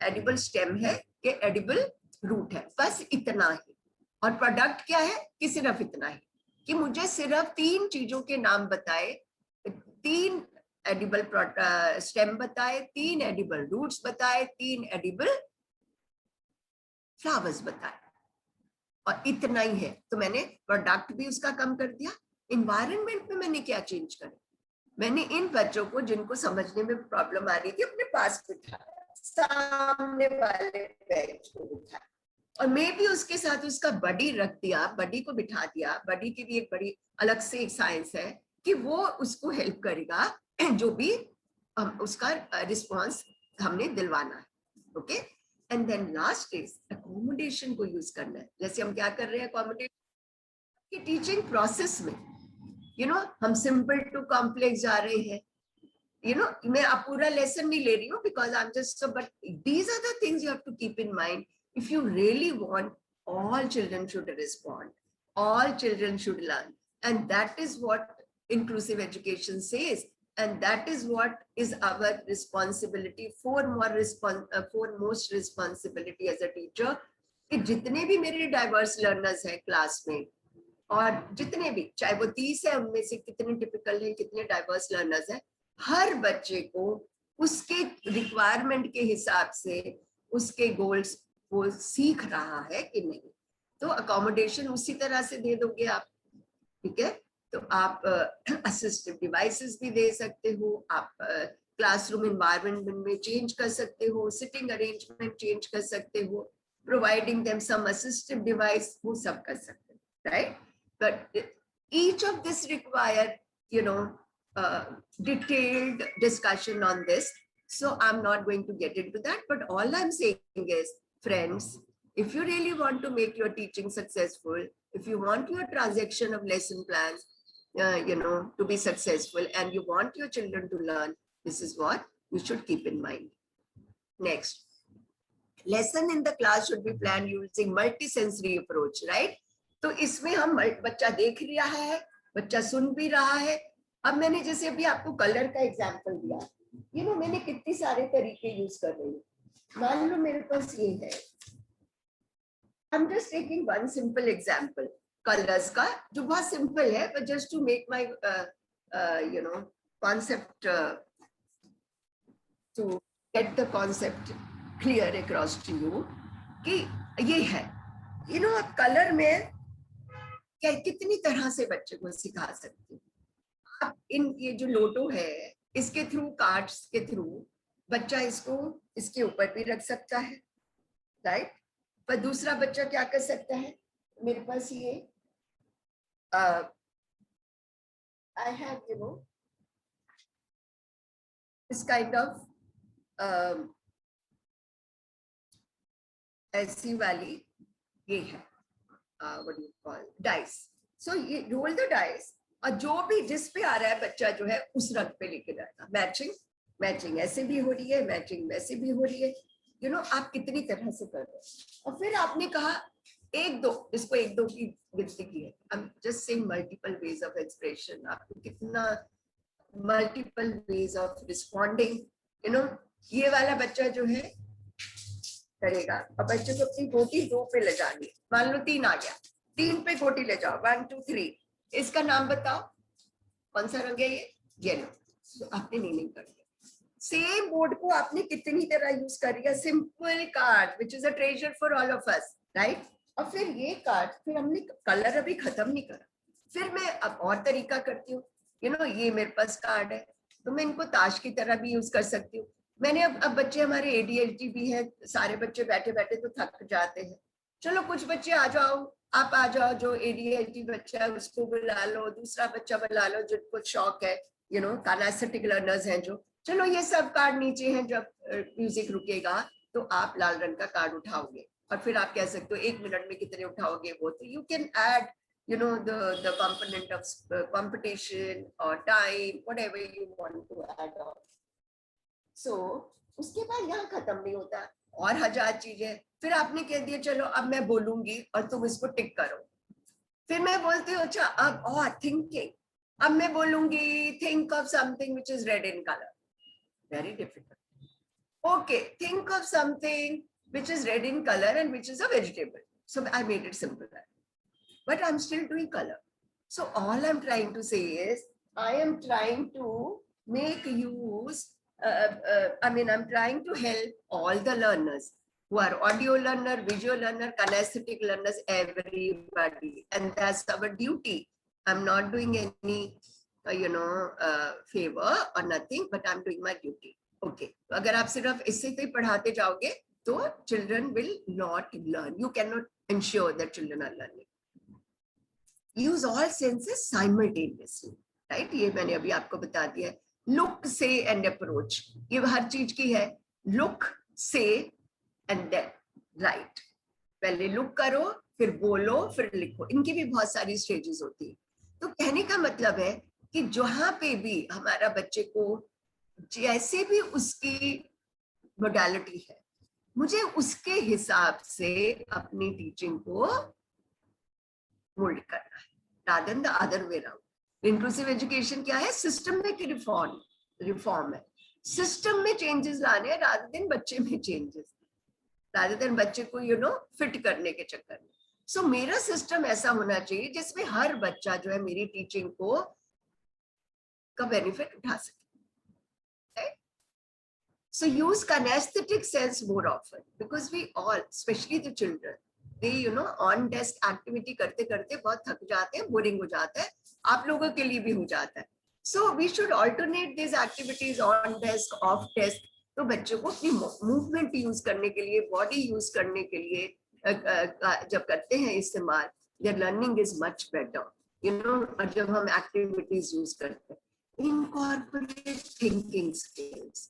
एडिबल स्टेम है कि एडिबल रूट है, बस इतना ही। और प्रोडक्ट क्या है कि सिर्फ इतना ही कि मुझे सिर्फ 3 चीजों के नाम बताए, 3 एडिबल स्टेम बताए, 3 एडिबल रूट्स बताए, 3 एडिबल फ्लावर्स बताए, और इतना ही है। तो मैंने प्रोडक्ट भी उसका कम कर दिया। इन्वायरमेंट में मैंने क्या चेंज करा, मैंने इन बच्चों को जिनको समझने में प्रॉब्लम आ रही थी अपने पास बिठाया, सामने वाले बेंच को बिठाया, और मैं भी उसके साथ उसका बडी रख दिया, बडी को बिठा दिया। बडी की भी एक बड़ी अलग से एक साइंस है कि वो उसको हेल्प करेगा जो भी उसका रिस्पॉन्स हमने दिलवाना है। Okay, and then last is accommodation को यूज करना है। जैसे हम क्या कर रहे हैं अकोमोडेशन की टीचिंग प्रोसेस में, हम सिंपल टू कॉम्प्लेक्स जा रहे हैं। मैं अब पूरा लेसन नहीं ले रही हूँ because I am just, but these are the things you have to keep in mind if you really want all children should respond, all children should learn, and that is what inclusive education says, and that is what is our responsibility, foremost responsibility as a teacher, कि जितने भी मेरे diverse learners हैं class में, और जितने भी चाहे वो 30 है, उनमें से कितने टिपिकल हैं, कितने डाइवर्स लर्नर्स हैं, हर बच्चे को उसके रिक्वायरमेंट के हिसाब से उसके गोल्स वो सीख रहा है कि नहीं। तो अकोमोडेशन उसी तरह से दे दोगे आप, ठीक है? तो आप असिस्टिव डिवाइसेस भी दे सकते हो, आप क्लासरूम एनवायरनमेंट में चेंज कर सकते हो, सिटिंग अरेंजमेंट चेंज कर सकते हो, providing them some assistive device, वो सब कर सकते हो, right? But each of this require detailed discussion on this, so I'm not going to get into that, but all I'm saying is, friends, if you really want to make your teaching successful, if you want your transaction of lesson plans to be successful, and you want your children to learn, this is what you should keep in mind. Next, lesson in the class should be planned using multisensory approach, right? तो इसमें हम बच्चा देख रहा है, बच्चा सुन भी रहा है। अब मैंने जैसे अभी आपको कलर का एग्जाम्पल दिया, मैंने कितने सारे तरीके यूज कर रही हूँ। मान लो मेरे पास ये है, I'm just taking one simple example, colors का, जो बहुत सिंपल है, but just to make my concept, to get the concept clear across to you, कि ये है, अब कलर में क्या कितनी तरह से बच्चे को सिखा सकते हो आप। ये जो लोटो है, इसके थ्रू, कार्ड्स के थ्रू बच्चा इसको इसके ऊपर भी रख सकता है, राइट? पर दूसरा बच्चा क्या कर सकता है, मेरे पास ये I have this kind of ऐसी वाली ये है what do you call dice. So ये roll the dice और जो भी जिस पे आ रहा है बच्चा जो है उस रंग पे लेके जाएगा. मैचिंग ऐसे भी हो रही है, मैचिंग वैसे भी हो रही है. यू नो आप कितनी तरह से कर रहे हो. और फिर आपने कहा एक दो, इसको एक दो की गिनती की है. I'm just saying multiple ways of expression. आपको कितना multiple ways of responding. You know ये वाला बच्चा जो है करेगा. अब बच्चे को अपनी गोटी 2 पे ले जानी है. मान लो 3 आ गया, 3 पे गोटी ले जाओ. 1 2 3. इसका नाम बताओ कौन सा रंग है ये? येलो. तो आपने नीलिंग कर दिया. सेम बोर्ड को आपने कितनी तरह यूज कर लिया. Simple card which is a treasure for all of us, right. और फिर ये कार्ड, फिर हमने कलर अभी खत्म नहीं करा. फिर मैं अब और तरीका करती हूँ. यू नो ये मेरे पास कार्ड है तो मैं इनको ताश की तरह भी यूज कर सकती हूँ. मैंने अब बच्चे हमारे ADHD भी है, सारे बच्चे बैठे बैठे तो थक जाते हैं. चलो कुछ बच्चे आ जाओ, आप आ जाओ. जो ADHD बच्चा है उसको बुला लो, दूसरा बच्चा बुला लो जिनको शौक है, यू नो काइनेस्थेटिक लर्नर्स हैं जो. चलो ये सब कार्ड नीचे हैं. जब म्यूजिक रुकेगा तो आप लाल रंग का कार्ड उठाओगे और फिर आप कह सकते हो 1 मिनट में कितने उठाओगे वो. तो you can add you know the component of competition or time, whatever you want to add on. So उसके बाद यहाँ खत्म नहीं होता और 1000 चीजें. फिर आपने कह दिया चलो अब मैं बोलूंगी और तुम इसको टिक करो. फिर मैं बोलती हूँ अच्छा अब और थिंकिंग. अब मैं बोलूंगी think of something which is red in color. Very difficult. Okay, think of something which is red in color and which is a vegetable. So I made it simpler. But I'm still doing color. So all I'm trying to say is I am trying to make use, I'm trying to help all the learners who are audio learner, visual learner, kinesthetic learners, everybody. And that's our duty. I'm not doing any, favor or nothing, but I'm doing my duty. Okay. अगर आप सिर्फ इससे ही पढ़ाते जाओगे तो children will not learn. You cannot ensure that children are learning. Use all senses simultaneously, right? ये मैंने अभी आपको बता दिया. Look, say and approach. ये हर चीज की है. Look, say and then write. पहले look करो, फिर बोलो, फिर लिखो. इनकी भी बहुत सारी स्टेजेस होती है. तो कहने का मतलब है कि जहां पे भी हमारा बच्चे को जैसे भी उसकी मोडालिटी है, मुझे उसके हिसाब से अपनी टीचिंग को मोल्ड करना है, rather than the other way around. Inclusive education क्या है? सिस्टमिक रिफॉर्म है. सिस्टम में चेंजेस लाने हैं rather than बच्चे में चेंजेस, rather than बच्चे को फिट करने के चक्कर में. सो मेरा सिस्टम ऐसा होना चाहिए जिसमें हर बच्चा जो है मेरी टीचिंग को का बेनिफिट उठा सके. So use kinesthetic sense more often because we all, especially the children, they on desk activity करते करते बहुत थक जाते हैं, बोरिंग हो जाता है. आप लोगों के लिए भी हो जाता है. So we should alternate these activities on desk, off desk. तो बच्चों को अपनी मूवमेंट यूज करने के लिए, बॉडी यूज करने के लिए जब करते हैं इस्तेमाल, their learning is much better. और जब हम एक्टिविटीज यूज करते हैं, incorporate thinking skills.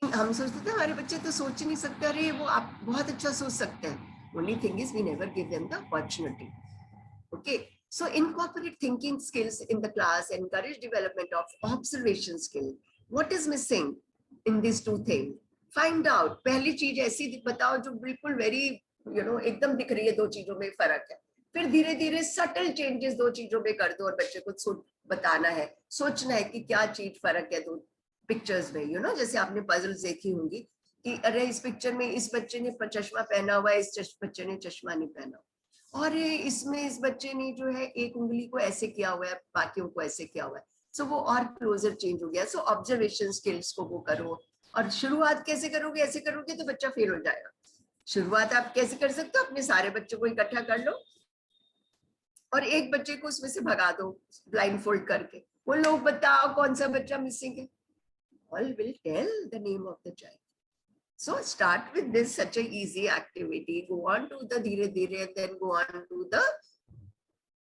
हम सोचते थे हमारे बच्चे तो सोच ही नहीं सकते, अरे वो आप बहुत अच्छा सोच सकते हैं. Only thing is we never give them the opportunity. Okay, so incorporate thinking skills in the class, encourage development of observation skill. What is missing in these two things? Find out. पहली चीज ऐसी बताओ जो बिल्कुल very एकदम दिख रही है, दो चीजों में फर्क है. फिर धीरे धीरे सटल चेंजेस दो चीजों में कर दो और बच्चे को बताना है, सोचना है कि क्या चीज फर्क है दो पिक्चर्स में. जैसे आपने पजल्स देखी होंगी कि अरे इस पिक्चर में इस बच्चे ने चश्मा पहना हुआ है, इस बच्चे ने चश्मा नहीं पहना, और इसमें इस बच्चे ने जो है एक उंगली को ऐसे किया हुआ है, बाकियों को ऐसे किया हुआ है. सो वो और क्लोजर चेंज हो गया. सो ऑब्जर्वेशन स्किल्स को वो करो. और शुरुआत कैसे करोगे? ऐसे करोगे तो बच्चा फेल हो जाएगा. शुरुआत आप कैसे कर सकते हो? अपने सारे बच्चों को इकट्ठा कर लो और एक बच्चे को उसमें से भगा दो ब्लाइंड फोल्ड करके. वो लोग बताओ कौन सा बच्चा मिसिंग है. All will tell the name of the child. So start with this such a easy activity. Go on to the dheere dheere, and then go on to the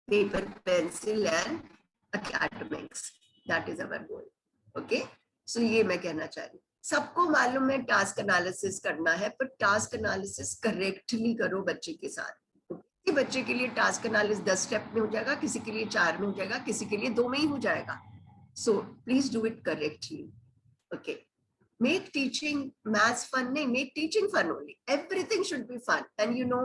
paper, pencil, and academics. That is our goal. Okay. So ये मैं कहना चाह रही. सबको मालूम है task analysis करना है, पर टास्क एनालिसिस करेक्टली करो बच्चे के साथ। किसी बच्चे के लिए टास्क एनालिसिस 10 स्टेप में हो जाएगा, किसी के लिए 4 में हो जाएगा, किसी के लिए 2 में ही हो जाएगा। So please do it correctly. Okay, make teaching maths fun, nahi, make teaching fun only. Everything should be fun. And you know,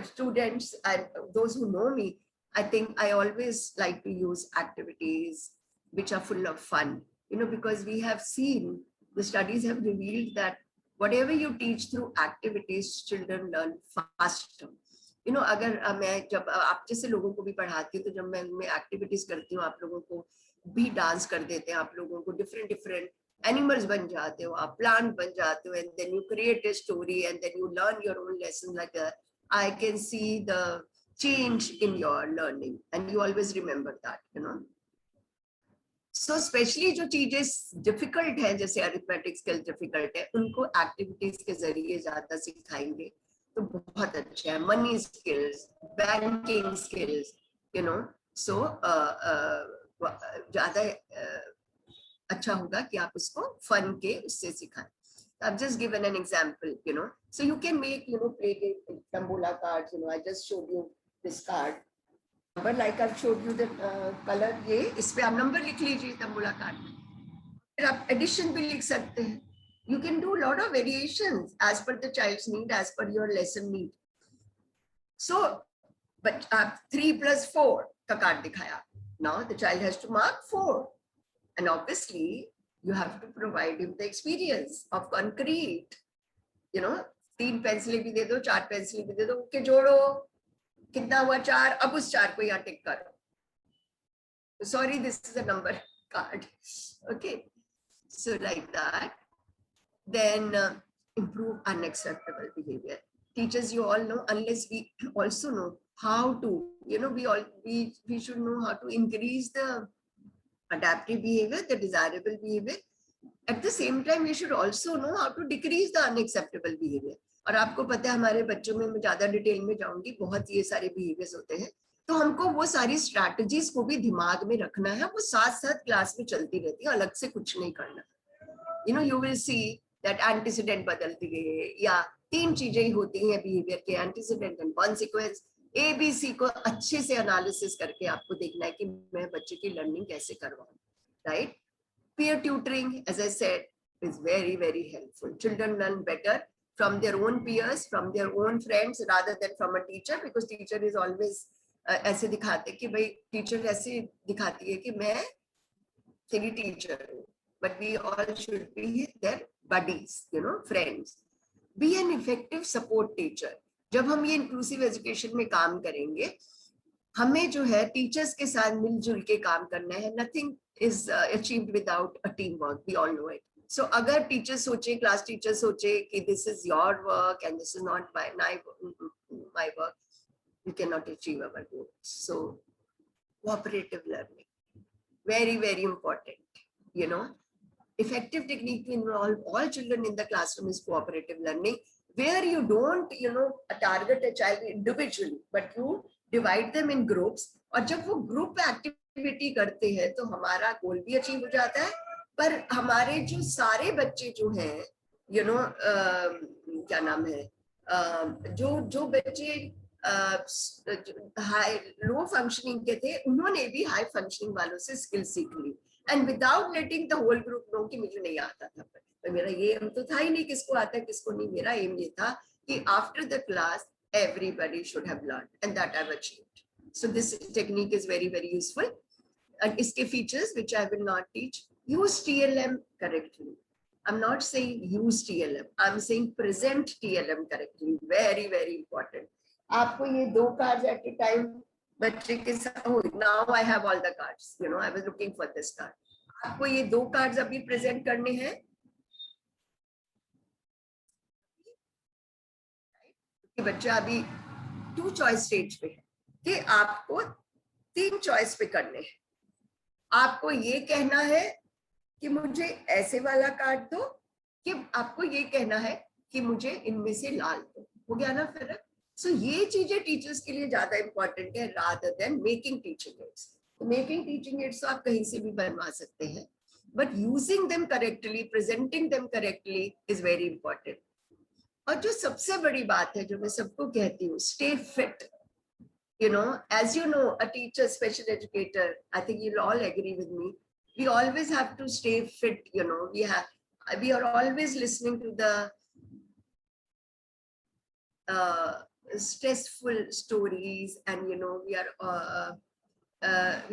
students and those who know me, I think I always like to use activities which are full of fun, you know, because we have seen, the studies have revealed that whatever you teach through activities, children learn faster. You know, अगर मैं जब आप जैसे लोगों को भी पढ़ाती हूँ, तो जब मैं उनमें एक्टिविटीज करती हूँ, आप लोगों को भी डांस कर देते हैं, आप लोगों को डिफरेंट डिफरेंट एनिमल्स बन जाते हो, आप प्लांट बन जाते हो, and then you create a story and then you learn your own lesson like that. I can see the change in your learning and you always remember that, you know. So especially जो चीजें difficult है, जैसे arithmetic skills difficult है, उनको activities के जरिए ज्यादा सिखाएंगे तो बहुत अच्छा है. Money skills, banking skills, you know, so ज्यादा अच्छा होगा कि आप उसको फन के उससे सिखाएं. I've just given an example, you know, so you can make, you know, play game, tambola cards, you know, I just showed you this card, but like I've showed you the color, ये इस पे आप number लिख लीजिए tambola card में, फिर आप addition भी लिख सकते हैं. You can do a lot of variations as per the child's need, as per your lesson need. So, but आप 3 + 4 का card दिखाया, now the child has to mark 4, and obviously you have to provide him the experience of concrete, you know, 3 पेंसिलें भी दे दो, 4 पेंसिलें भी दे दो, के जोड़ो, कितना हुआ 4, अब उस 4 को यहाँ टिक करो. Sorry, this is a number card. Okay, so like that. Then improve unacceptable behavior. Teachers, you all know, unless we also know how to, you know, we should know how to increase the adaptive behavior, the desirable behavior. At the same time, we should also know how to decrease the unacceptable behavior. और आपको पता है हमारे बच्चों में, मैं ज्यादा detail में जाऊंगी, बहुत ये सारे बिहेवियर्स होते हैं, तो हमको वो सारी स्ट्रैटेजीज को भी दिमाग में रखना है, वो साथ साथ क्लास में चलती रहती है, अलग से कुछ नहीं करना. You know, you will see that antecedent बदल दिए, या 3 चीजें ही होती हैं बिहेवियर के, एंटीसीडेंट एंड कॉन्सिक्वेंस. ABC को अच्छे से एनालिसिस करके आपको देखना है कि मैं बच्चे की लर्निंग कैसे करवाऊं, right? Peer tutoring, as I said, is very, very helpful. Children learn better from their own peers, from their own friends, rather than from a teacher, because teacher is always ऐसे दिखाते कि भाई, teacher ऐसे दिखाती है कि मैं तेरी टीचर हूँ, but we all should be their buddies, you know, friends. Be an effective support teacher. जब हम ये इंक्लूसिव एजुकेशन में काम करेंगे, हमें जो है टीचर्स के साथ मिलजुल के काम करना है. Nothing is achieved without a team work, we all know it. So अगर टीचर सोचे, क्लास टीचर सोचे कि this is your work and this is not my work, we can not achieve our goal. So cooperative learning, very, very important, you know. Effective technique to involve all children in the classroom is cooperative learning, where you don't, you know, target a child individually, but you divide them in groups. और जब वो group activity करते हैं तो हमारा गोल भी achieve हो जाता है, पर हमारे जो सारे बच्चे जो हैं, you know, क्या नाम है, जो बच्चे हाई लो फंक्शनिंग के थे, उन्होंने भी हाई फंक्शनिंग वालों से स्किल सीख ली, and without letting the whole group know कि मुझे नहीं आता था. तो मेरा ये एम तो था ही नहीं किसको आता है किसको नहीं. मेरा एम ये था कि after the class everybody should have learned, and that I've achieved. So this technique is very, very useful. And iske features which I will not teach: use TLM correctly. I'm not saying use TLM, I'm saying present TLM correctly. Very, very important. आपको ये 2 cards at a time बच्चे के साथ, oh, now I have all the cards, you know, I was looking for this card. आपको ये 2 cards अभी present करने हैं, कि बच्चा अभी 2 choice stage पे है, कि आपको 3 choice पे करने हैं. आपको ये कहना है कि मुझे ऐसे वाला कार्ड दो, कि आपको ये कहना है कि मुझे इनमें से लाल दो. हो गया ना फर्क? सो ये चीजें टीचर्स के लिए ज्यादा इंपॉर्टेंट है, rather than making teaching ads. तो मेकिंग टीचिंग एड्स तो आप कहीं से भी बनवा सकते हैं, but using them correctly, presenting them correctly is very important. और जो सबसे बड़ी बात है जो मैं सबको कहती हूँ, stay fit. You know, as you know, a teacher, special educator, I think you'll all agree with me. We always have to stay fit. You know, we are always listening to the stressful stories, and you know, we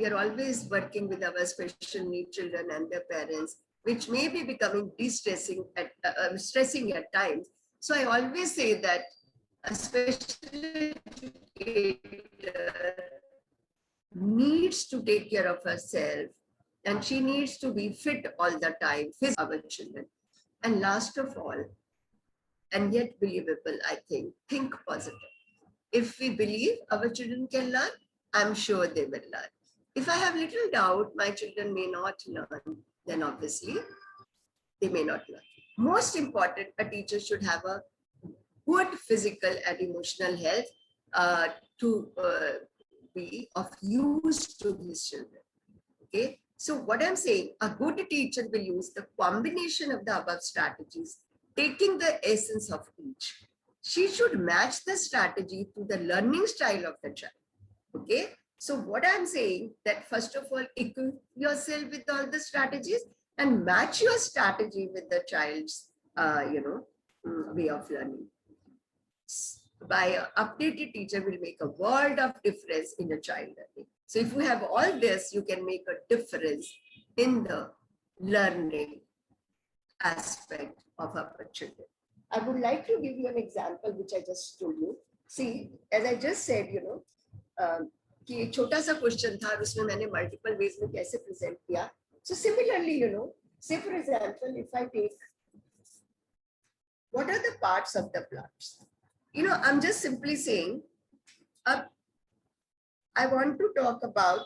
are always working with our special need children and their parents, which may be becoming stressing at times. So I always say that a special educator needs to take care of herself, and she needs to be fit all the time for our children. And last of all, and yet believable, I think positive. If we believe our children can learn, I'm sure they will learn. If I have little doubt, my children may not learn, then obviously they may not learn. Most important, a teacher should have a good physical and emotional health to be of use to his children. Okay, so what I'm saying, a good teacher will use the combination of the above strategies, taking the essence of each. She should match the strategy to the learning style of the child. Okay, so what I'm saying, that first of all, equip yourself with all the strategies and match your strategy with the child's way of learning. By updated teacher will make a world of difference in a child learning. So if you have all this, you can make a difference in the learning aspect of our children. I would like to give you an example which I just told you. See, as I just said, you know, कि एक छोटा सा question था और उसमें मैंने multiple ways में कैसे प्रेजेंट किया. So similarly, you know, say for example, if I take, what are the parts of the plants? You know, I'm just simply saying, I want to talk about,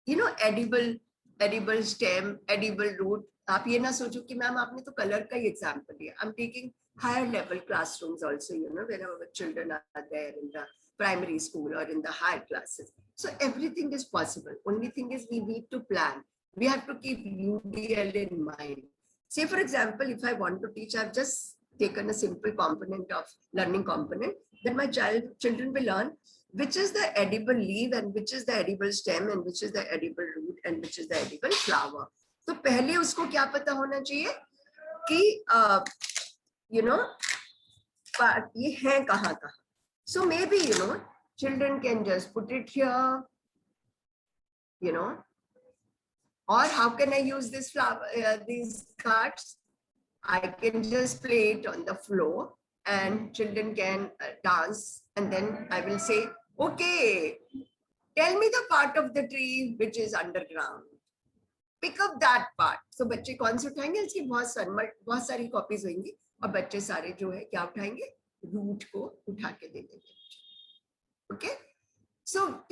you know, edible stem, edible root. आप ये ना सोचो कि ma'am आपने तो colour का ही example दिया. I'm taking higher level classrooms also, you know, where our children are there in the primary school or in the higher classes. So everything is possible. Only thing is we need to plan. We have to keep UDL in mind. Say for example, if I want to teach, I've just taken a simple component of learning component that my children will learn which is the edible leaf and which is the edible stem and which is the edible root and which is the edible flower. तो पहले उसको क्या पता होना चाहिए कि you know ये है कहाँ कहाँ. So maybe, you know, children can just put it here, you know, or how can I use this flower, these cards? I can just play it on the floor and children can dance, and then I will say, okay, tell me the part of the tree which is underground. Pick up that part. So बच्चे कौन से उठाएंगे? इसकी बहुत सारी copies होंगी और बच्चे सारे जो है क्या उठाएंगे? रूट को उठा के दे देंगे. Okay, so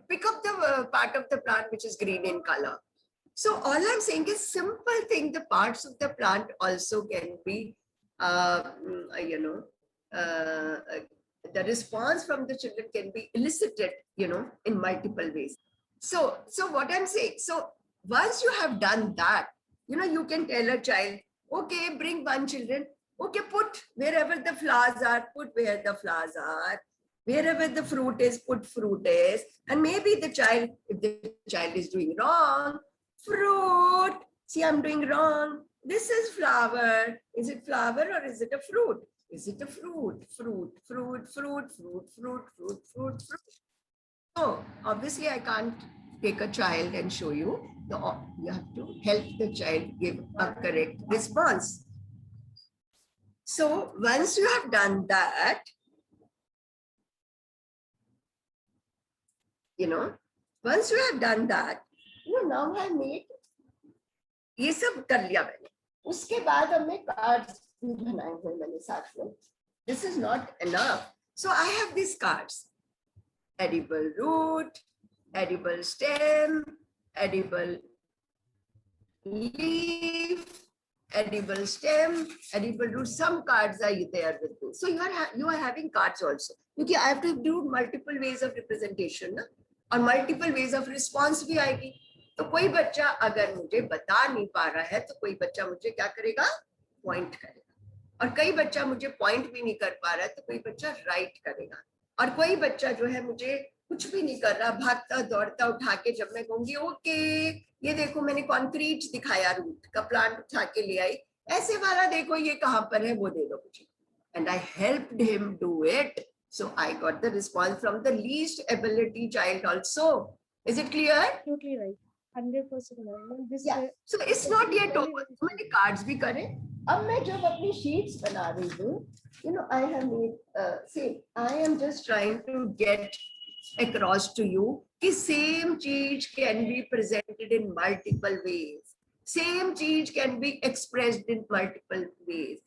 pick up the part of the plant which is green in color. So all I'm saying is simple thing. The parts of the plant also can be, you know, the response from the children can be elicited, you know, in multiple ways. So what I'm saying, so once you have done that, you know, you can tell a child, okay, bring one children, okay, put wherever the flowers are, put where the flowers are, wherever the fruit is, put fruit is, and maybe the child, if the child is doing wrong, fruit, see, I'm doing wrong, this is flower, is it flower or is it a fruit? Is it a fruit? Fruit, fruit, fruit, fruit, fruit, fruit, fruit, fruit. So obviously I can't take a child and show you. You have to help the child give a correct response. So once you have done that, you know, once you have done that, you know, now I made ये सब कर लिया मैंने. उसके बाद हमने cards भी बनाए हुए मैंने साथ में. This is not enough. So I have these cards: edible root, edible stem, edible leaf, edible stem, edible root. Some cards are there with me. So you are having cards also. Because I have to do multiple ways of representation, na? Or multiple ways of response भी आएगी. तो कोई बच्चा अगर मुझे बता नहीं पा रहा है तो कोई बच्चा मुझे क्या करेगा, पॉइंट करेगा, और कई बच्चा मुझे पॉइंट भी नहीं कर पा रहा है तो कोई बच्चा राइट करेगा, और कोई बच्चा जो है मुझे कुछ भी नहीं कर रहा, भागता दौड़ता उठा के, जब मैं कहूंगी ओके ये देखो मैंने कॉन्क्रीट दिखाया, रूट का प्लांट उठा के ले आई, ऐसे वाला देखो ये कहाँ पर है वो दे दो मुझे, and I helped him do it, so I got the response from the least ability child also. Is it clear? Absolutely right. 100% right. This Yeah. So it's not yet over. मैंने cards भी करे. अब मैं जब अपनी sheets बना रही हूँ, you know, I have made, see, I am just trying to get across to you कि same चीज can be presented in multiple ways. Same चीज can be expressed in multiple ways.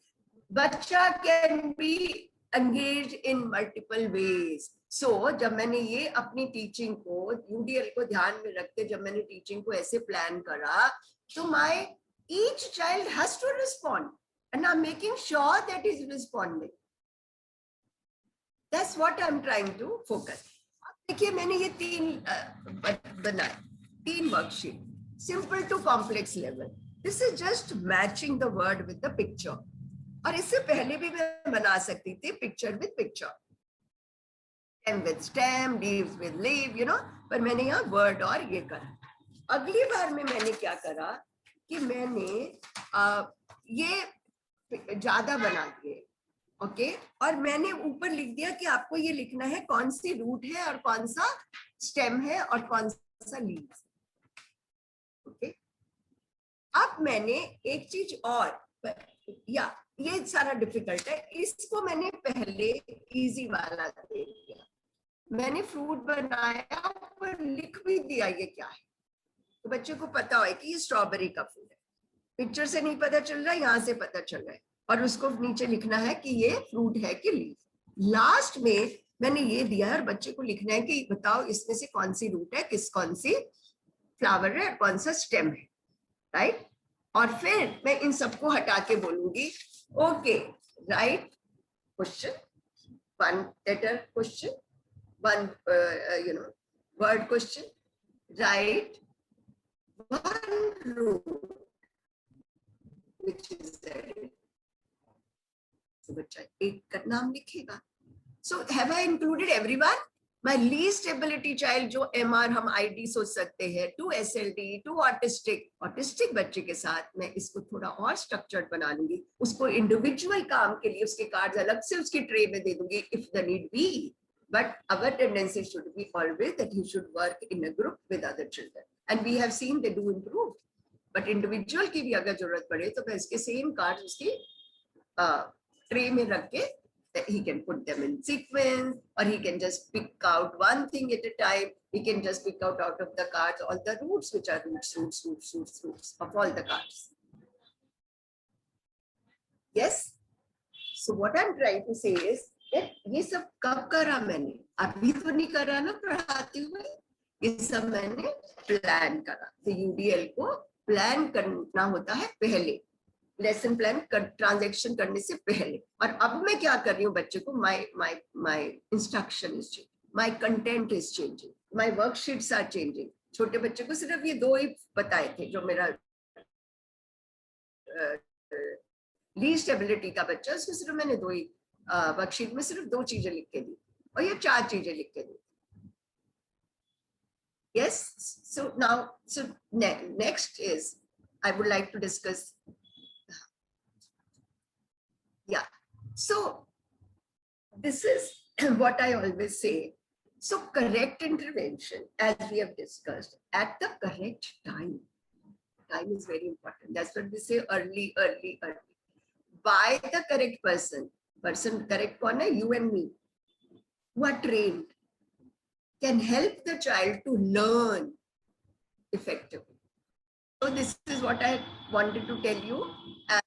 बच्चा can be engaged in multiple ways. So जब मैंने ये अपनी teaching को, UDL को ध्यान में रखते जब मैंने टीचिंग को ऐसे प्लान करा, तो my each child has to respond and I'm making sure that he's responding. That's what I'm trying to focus. देखिए मैंने ये तीन बनाए, तीन worksheet, simple to complex level. This is just matching the word with the picture, और इससे पहले भी मैं बना सकती थी picture with picture, stem with stem, leaves with leave, you know, पर मैंने यहाँ वर्ड और ये करा. अगली बार में मैंने क्या करा कि मैंने ये ज्यादा बना दिए, ओके, और मैंने ऊपर लिख दिया कि आपको ये लिखना है कौन सी रूट है और कौन सा स्टेम है और कौन सा लीव. ओके, अब मैंने एक चीज और, या ये सारा डिफिकल्ट है, इसको मैंने पहले इजी वाला दे दिया. मैंने फ्रूट बनाया पर लिख भी दिया ये क्या है, तो बच्चे को पता हो कि ये स्ट्रॉबेरी का फूल है. पिक्चर से नहीं पता चल रहा, यहाँ से पता चल रहा है, और उसको नीचे लिखना है कि ये फ्रूट है कि लीफ. लास्ट में मैंने ये दिया है और बच्चे को लिखना है कि बताओ इसमें से कौन सी रूट है, कौन सी फ्लावर है और कौन सा स्टेम है, राइट. और फिर मैं इन सबको हटा के बोलूंगी okay, write question, one letter question, one you know word question, write one root which is there. So बच्चा एक का नाम लिखेगा. So have I included everyone? My least ability child जो MR हम ID सोच सकते हैं, to SLD, to autistic बच्चे के साथ मैं इसको थोड़ा और structured बना लूंगी, उसको individual काम के लिए उसके cards अलग से उसकी tray में दे दूंगी if the need be. But our tendency should be always that you should work in a group with other children, and we have seen they do improve. But individual की भी अगर जरूरत पड़े तो मैं इसके सेम कार्ड उसकी tray में रख के he can put them in sequence, or he can just pick out one thing at a time. He can just pick out of the cards all the roots which are roots of all the cards. Yes. So what I'm trying to say is that ये सब कब करा मैंने, अभी तो नहीं करा ना पढ़ाते हुए, ये सब मैंने प्लान करा. तो यूडीएल को प्लान करना होता है पहले, लेसन प्लान ट्रांजैक्शन करने से पहले. और अब मैं क्या कर रही हूँ बच्चे को, my instruction is changing, my content is changing, my worksheets are changing. छोटे बच्चे को सिर्फ ये दो ही बताए थे, जो मेरा लीस्ट एबिलिटी का बच्चा, उसमें सिर्फ मैंने दो ही वर्कशीट में सिर्फ दो चीजें लिख के दी, और ये चार चीजें लिख के दी. Yes, so now, so next is, I would like to discuss, yeah, so this is what I always say. So correct intervention, as we have discussed, at the correct time. Time is very important. That's what we say, early. By the correct person. Person correct कौन है? You and me, who are trained, can help the child to learn effectively. So this is what I wanted to tell you. And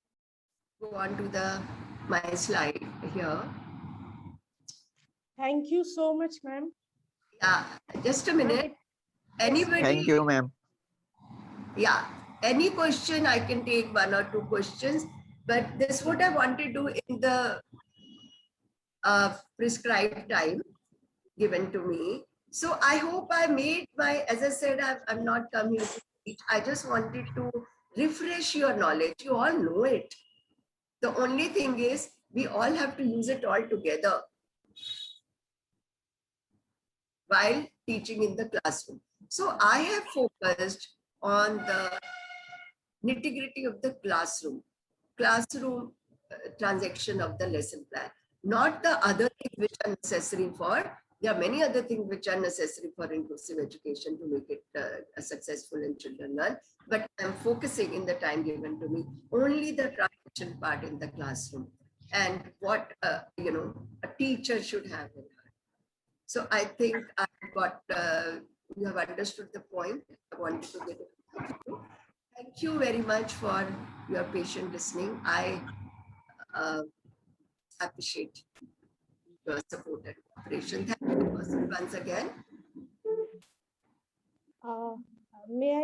go on to my slide here. Thank you so much, ma'am. Yeah, just a minute. Anybody? Thank you, ma'am. Yeah, any question, I can take one or two questions, but this is what I want to do in the prescribed time given to me. So I hope I made my, as I said, I'm not come here to teach. I just wanted to refresh your knowledge. You all know it. The only thing is we all have to use it all together while teaching in the classroom. So I have focused on the nitty-gritty of the classroom transaction of the lesson plan, not the other things which are necessary for. There are many other things which are necessary for inclusive education to make it successful and children learn. But I'm focusing in the time given to me only the transaction part in the classroom and what a teacher should have in her. So I think I've got you have understood the point. I wanted to get it. Thank you very much for your patient listening. I appreciate your support and cooperation. Thank you once again. May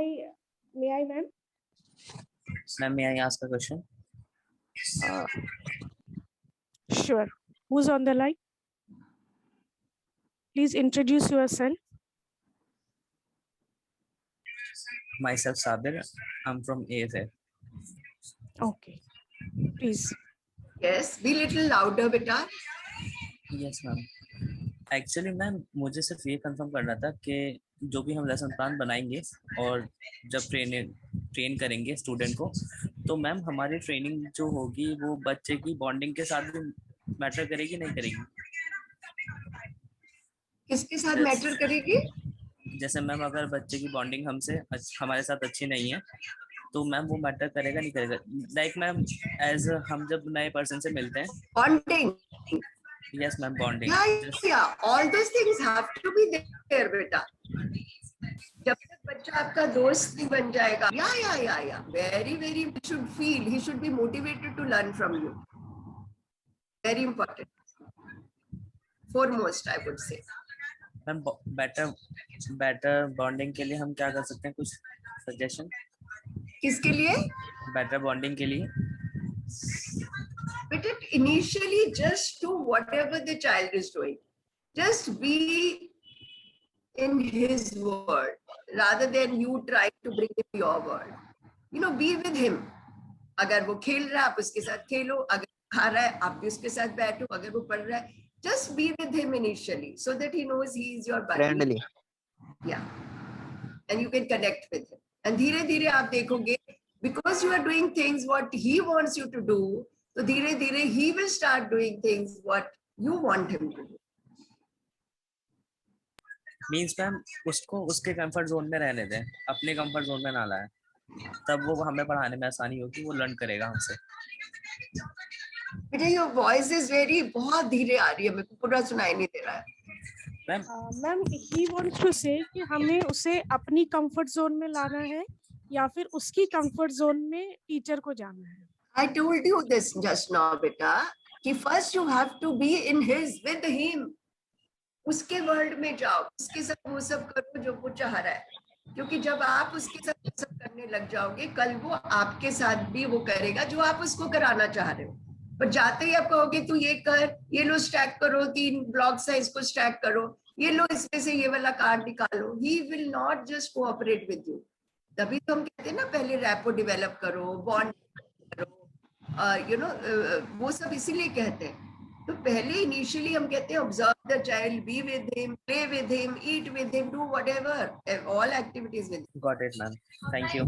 I, ma'am? Ma'am, may I ask a question? Sure. Who's on the line? Please introduce yourself. Myself, Sabir. I'm from AFF. Okay. Please. Yes, be little louder, beta. Yes, ma'am. Actually ma'am मुझे सिर्फ ये confirm करना था कि जो भी हम lesson plan बनाएंगे और जब ट्रेन करेंगे स्टूडेंट को, तो मैम हमारी ट्रेनिंग जो होगी वो बच्चे की बॉन्डिंग के साथ भी मैटर करेगी नहीं करेगी? किसके साथ मैटर करेगी? जैसे मैम अगर बच्चे की बॉन्डिंग हमसे हमारे साथ अच्छी नहीं है तो मैम वो मैटर करेगा नहीं करेगा? लाइक मैम एज हम जब नए पर्सन से मिलते हैं, bonding. Yes, ma'am, bonding. Yeah, all those things have to be there, beta. जब तक बच्चा आपका दोस्त नहीं बन जाएगा, yeah, very should feel, he should be motivated to learn from you. Very important. Foremost, I would say. Ma'am better bonding के लिए हम क्या कर सकते हैं? कुछ suggestion? किसके लिए? Better bonding के लिए? But initially, just do whatever the child is doing. Just be in his world rather than you try to bring in your world. Be with him. अगर वो खेल रहा है आप उसके साथ खेलो, अगर खा रहा है आप भी उसके साथ बैठो, अगर वो पढ़ रहा है, just be with him initially so that he knows he is your buddy. Friendly. Yeah. And you can connect with him. And धीरे-धीरे आप देखोगे, because you are doing things what he wants you to do, so धीरे-धीरे he will start doing things what you want him to do. Means ma'am उसको उसके comfort zone में रहने दें, अपने कंफर्ट जोन में ना लाएं, तब वो हमें पढ़ाने में आसानी होगी, वो लर्न करेगा हमसे. बेटा your voice is बहुत धीरे आ रही है, मेरे को पूरा सुनाई नहीं दे रहा है. Ma'am he wants to say कि हमें उसे अपनी कंफर्ट जोन में लाना है या फिर उसकी कंफर्ट जोन में टीचर को जाना है? I told you this just now, बेटा, कि first you have to be in his, with him. उसके वर्ल्ड में जाओ, उसके साथ वो सब करो जो वो चाह रहा है, क्योंकि जब आप उसके साथ वो सब करने लग जाओगे, कल वो आपके साथ भी वो करेगा जो आप उसको कराना चाह रहे हो. पर जाते ही आप कहोगे तू ये कर, ये लो स्टैक करो, 3 ब्लॉक्स है इसको स्टैक करो, ये लो इसमें से ये वाला कार्ड निकालो, he will not just cooperate with you. तभी तो हम कहते हैं ना पहले रैपो डेवलप करो, बॉन्ड करो, वो सब इसीलिए कहते हैं. तो पहले इनिशियली हम कहते हैं observe the child, be with him, play with him, eat with him, do whatever, all activities with him. Got it, ma'am. Thank you.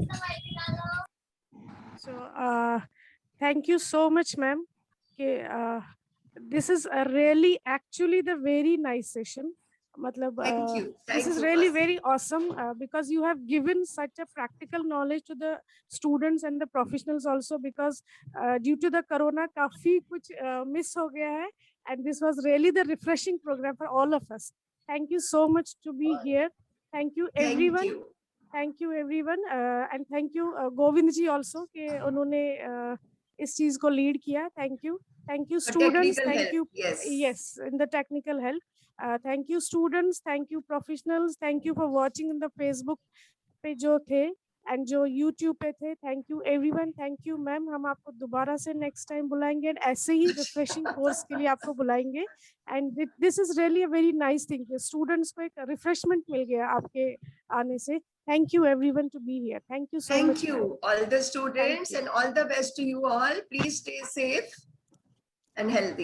So thank you so much, ma'am. This is really actually the very nice session. Thank you. This is really very awesome because you have given such a practical knowledge to the students and the professionals also, because due to the corona काफी कुछ miss हो गया है, and this was really the refreshing program for all of us. Thank you so much to be here. Thank you everyone. Thank you everyone and thank you Govind ji also कि उन्होंने इस चीज को lead किया. Thank you. Thank you students. Thank you. Yes, in the technical help. Thank you students, thank you professionals, thank you for watching in the Facebook पे जो थे, and जो यूट्यूब पे थे, thank you everyone, thank you ma'am. हम आपको दोबारा से नेक्स्ट टाइम बुलाएंगे and ऐसे ही रिफ्रेशिंग कोर्स के लिए आपको बुलाएंगे। And this is really a very nice thing, students को एक रिफ्रेशमेंट मिल गया आपके आने से। Thank you everyone to be here, thank you so much. Thank you, all the students, and all the best to you all. Please stay safe and healthy.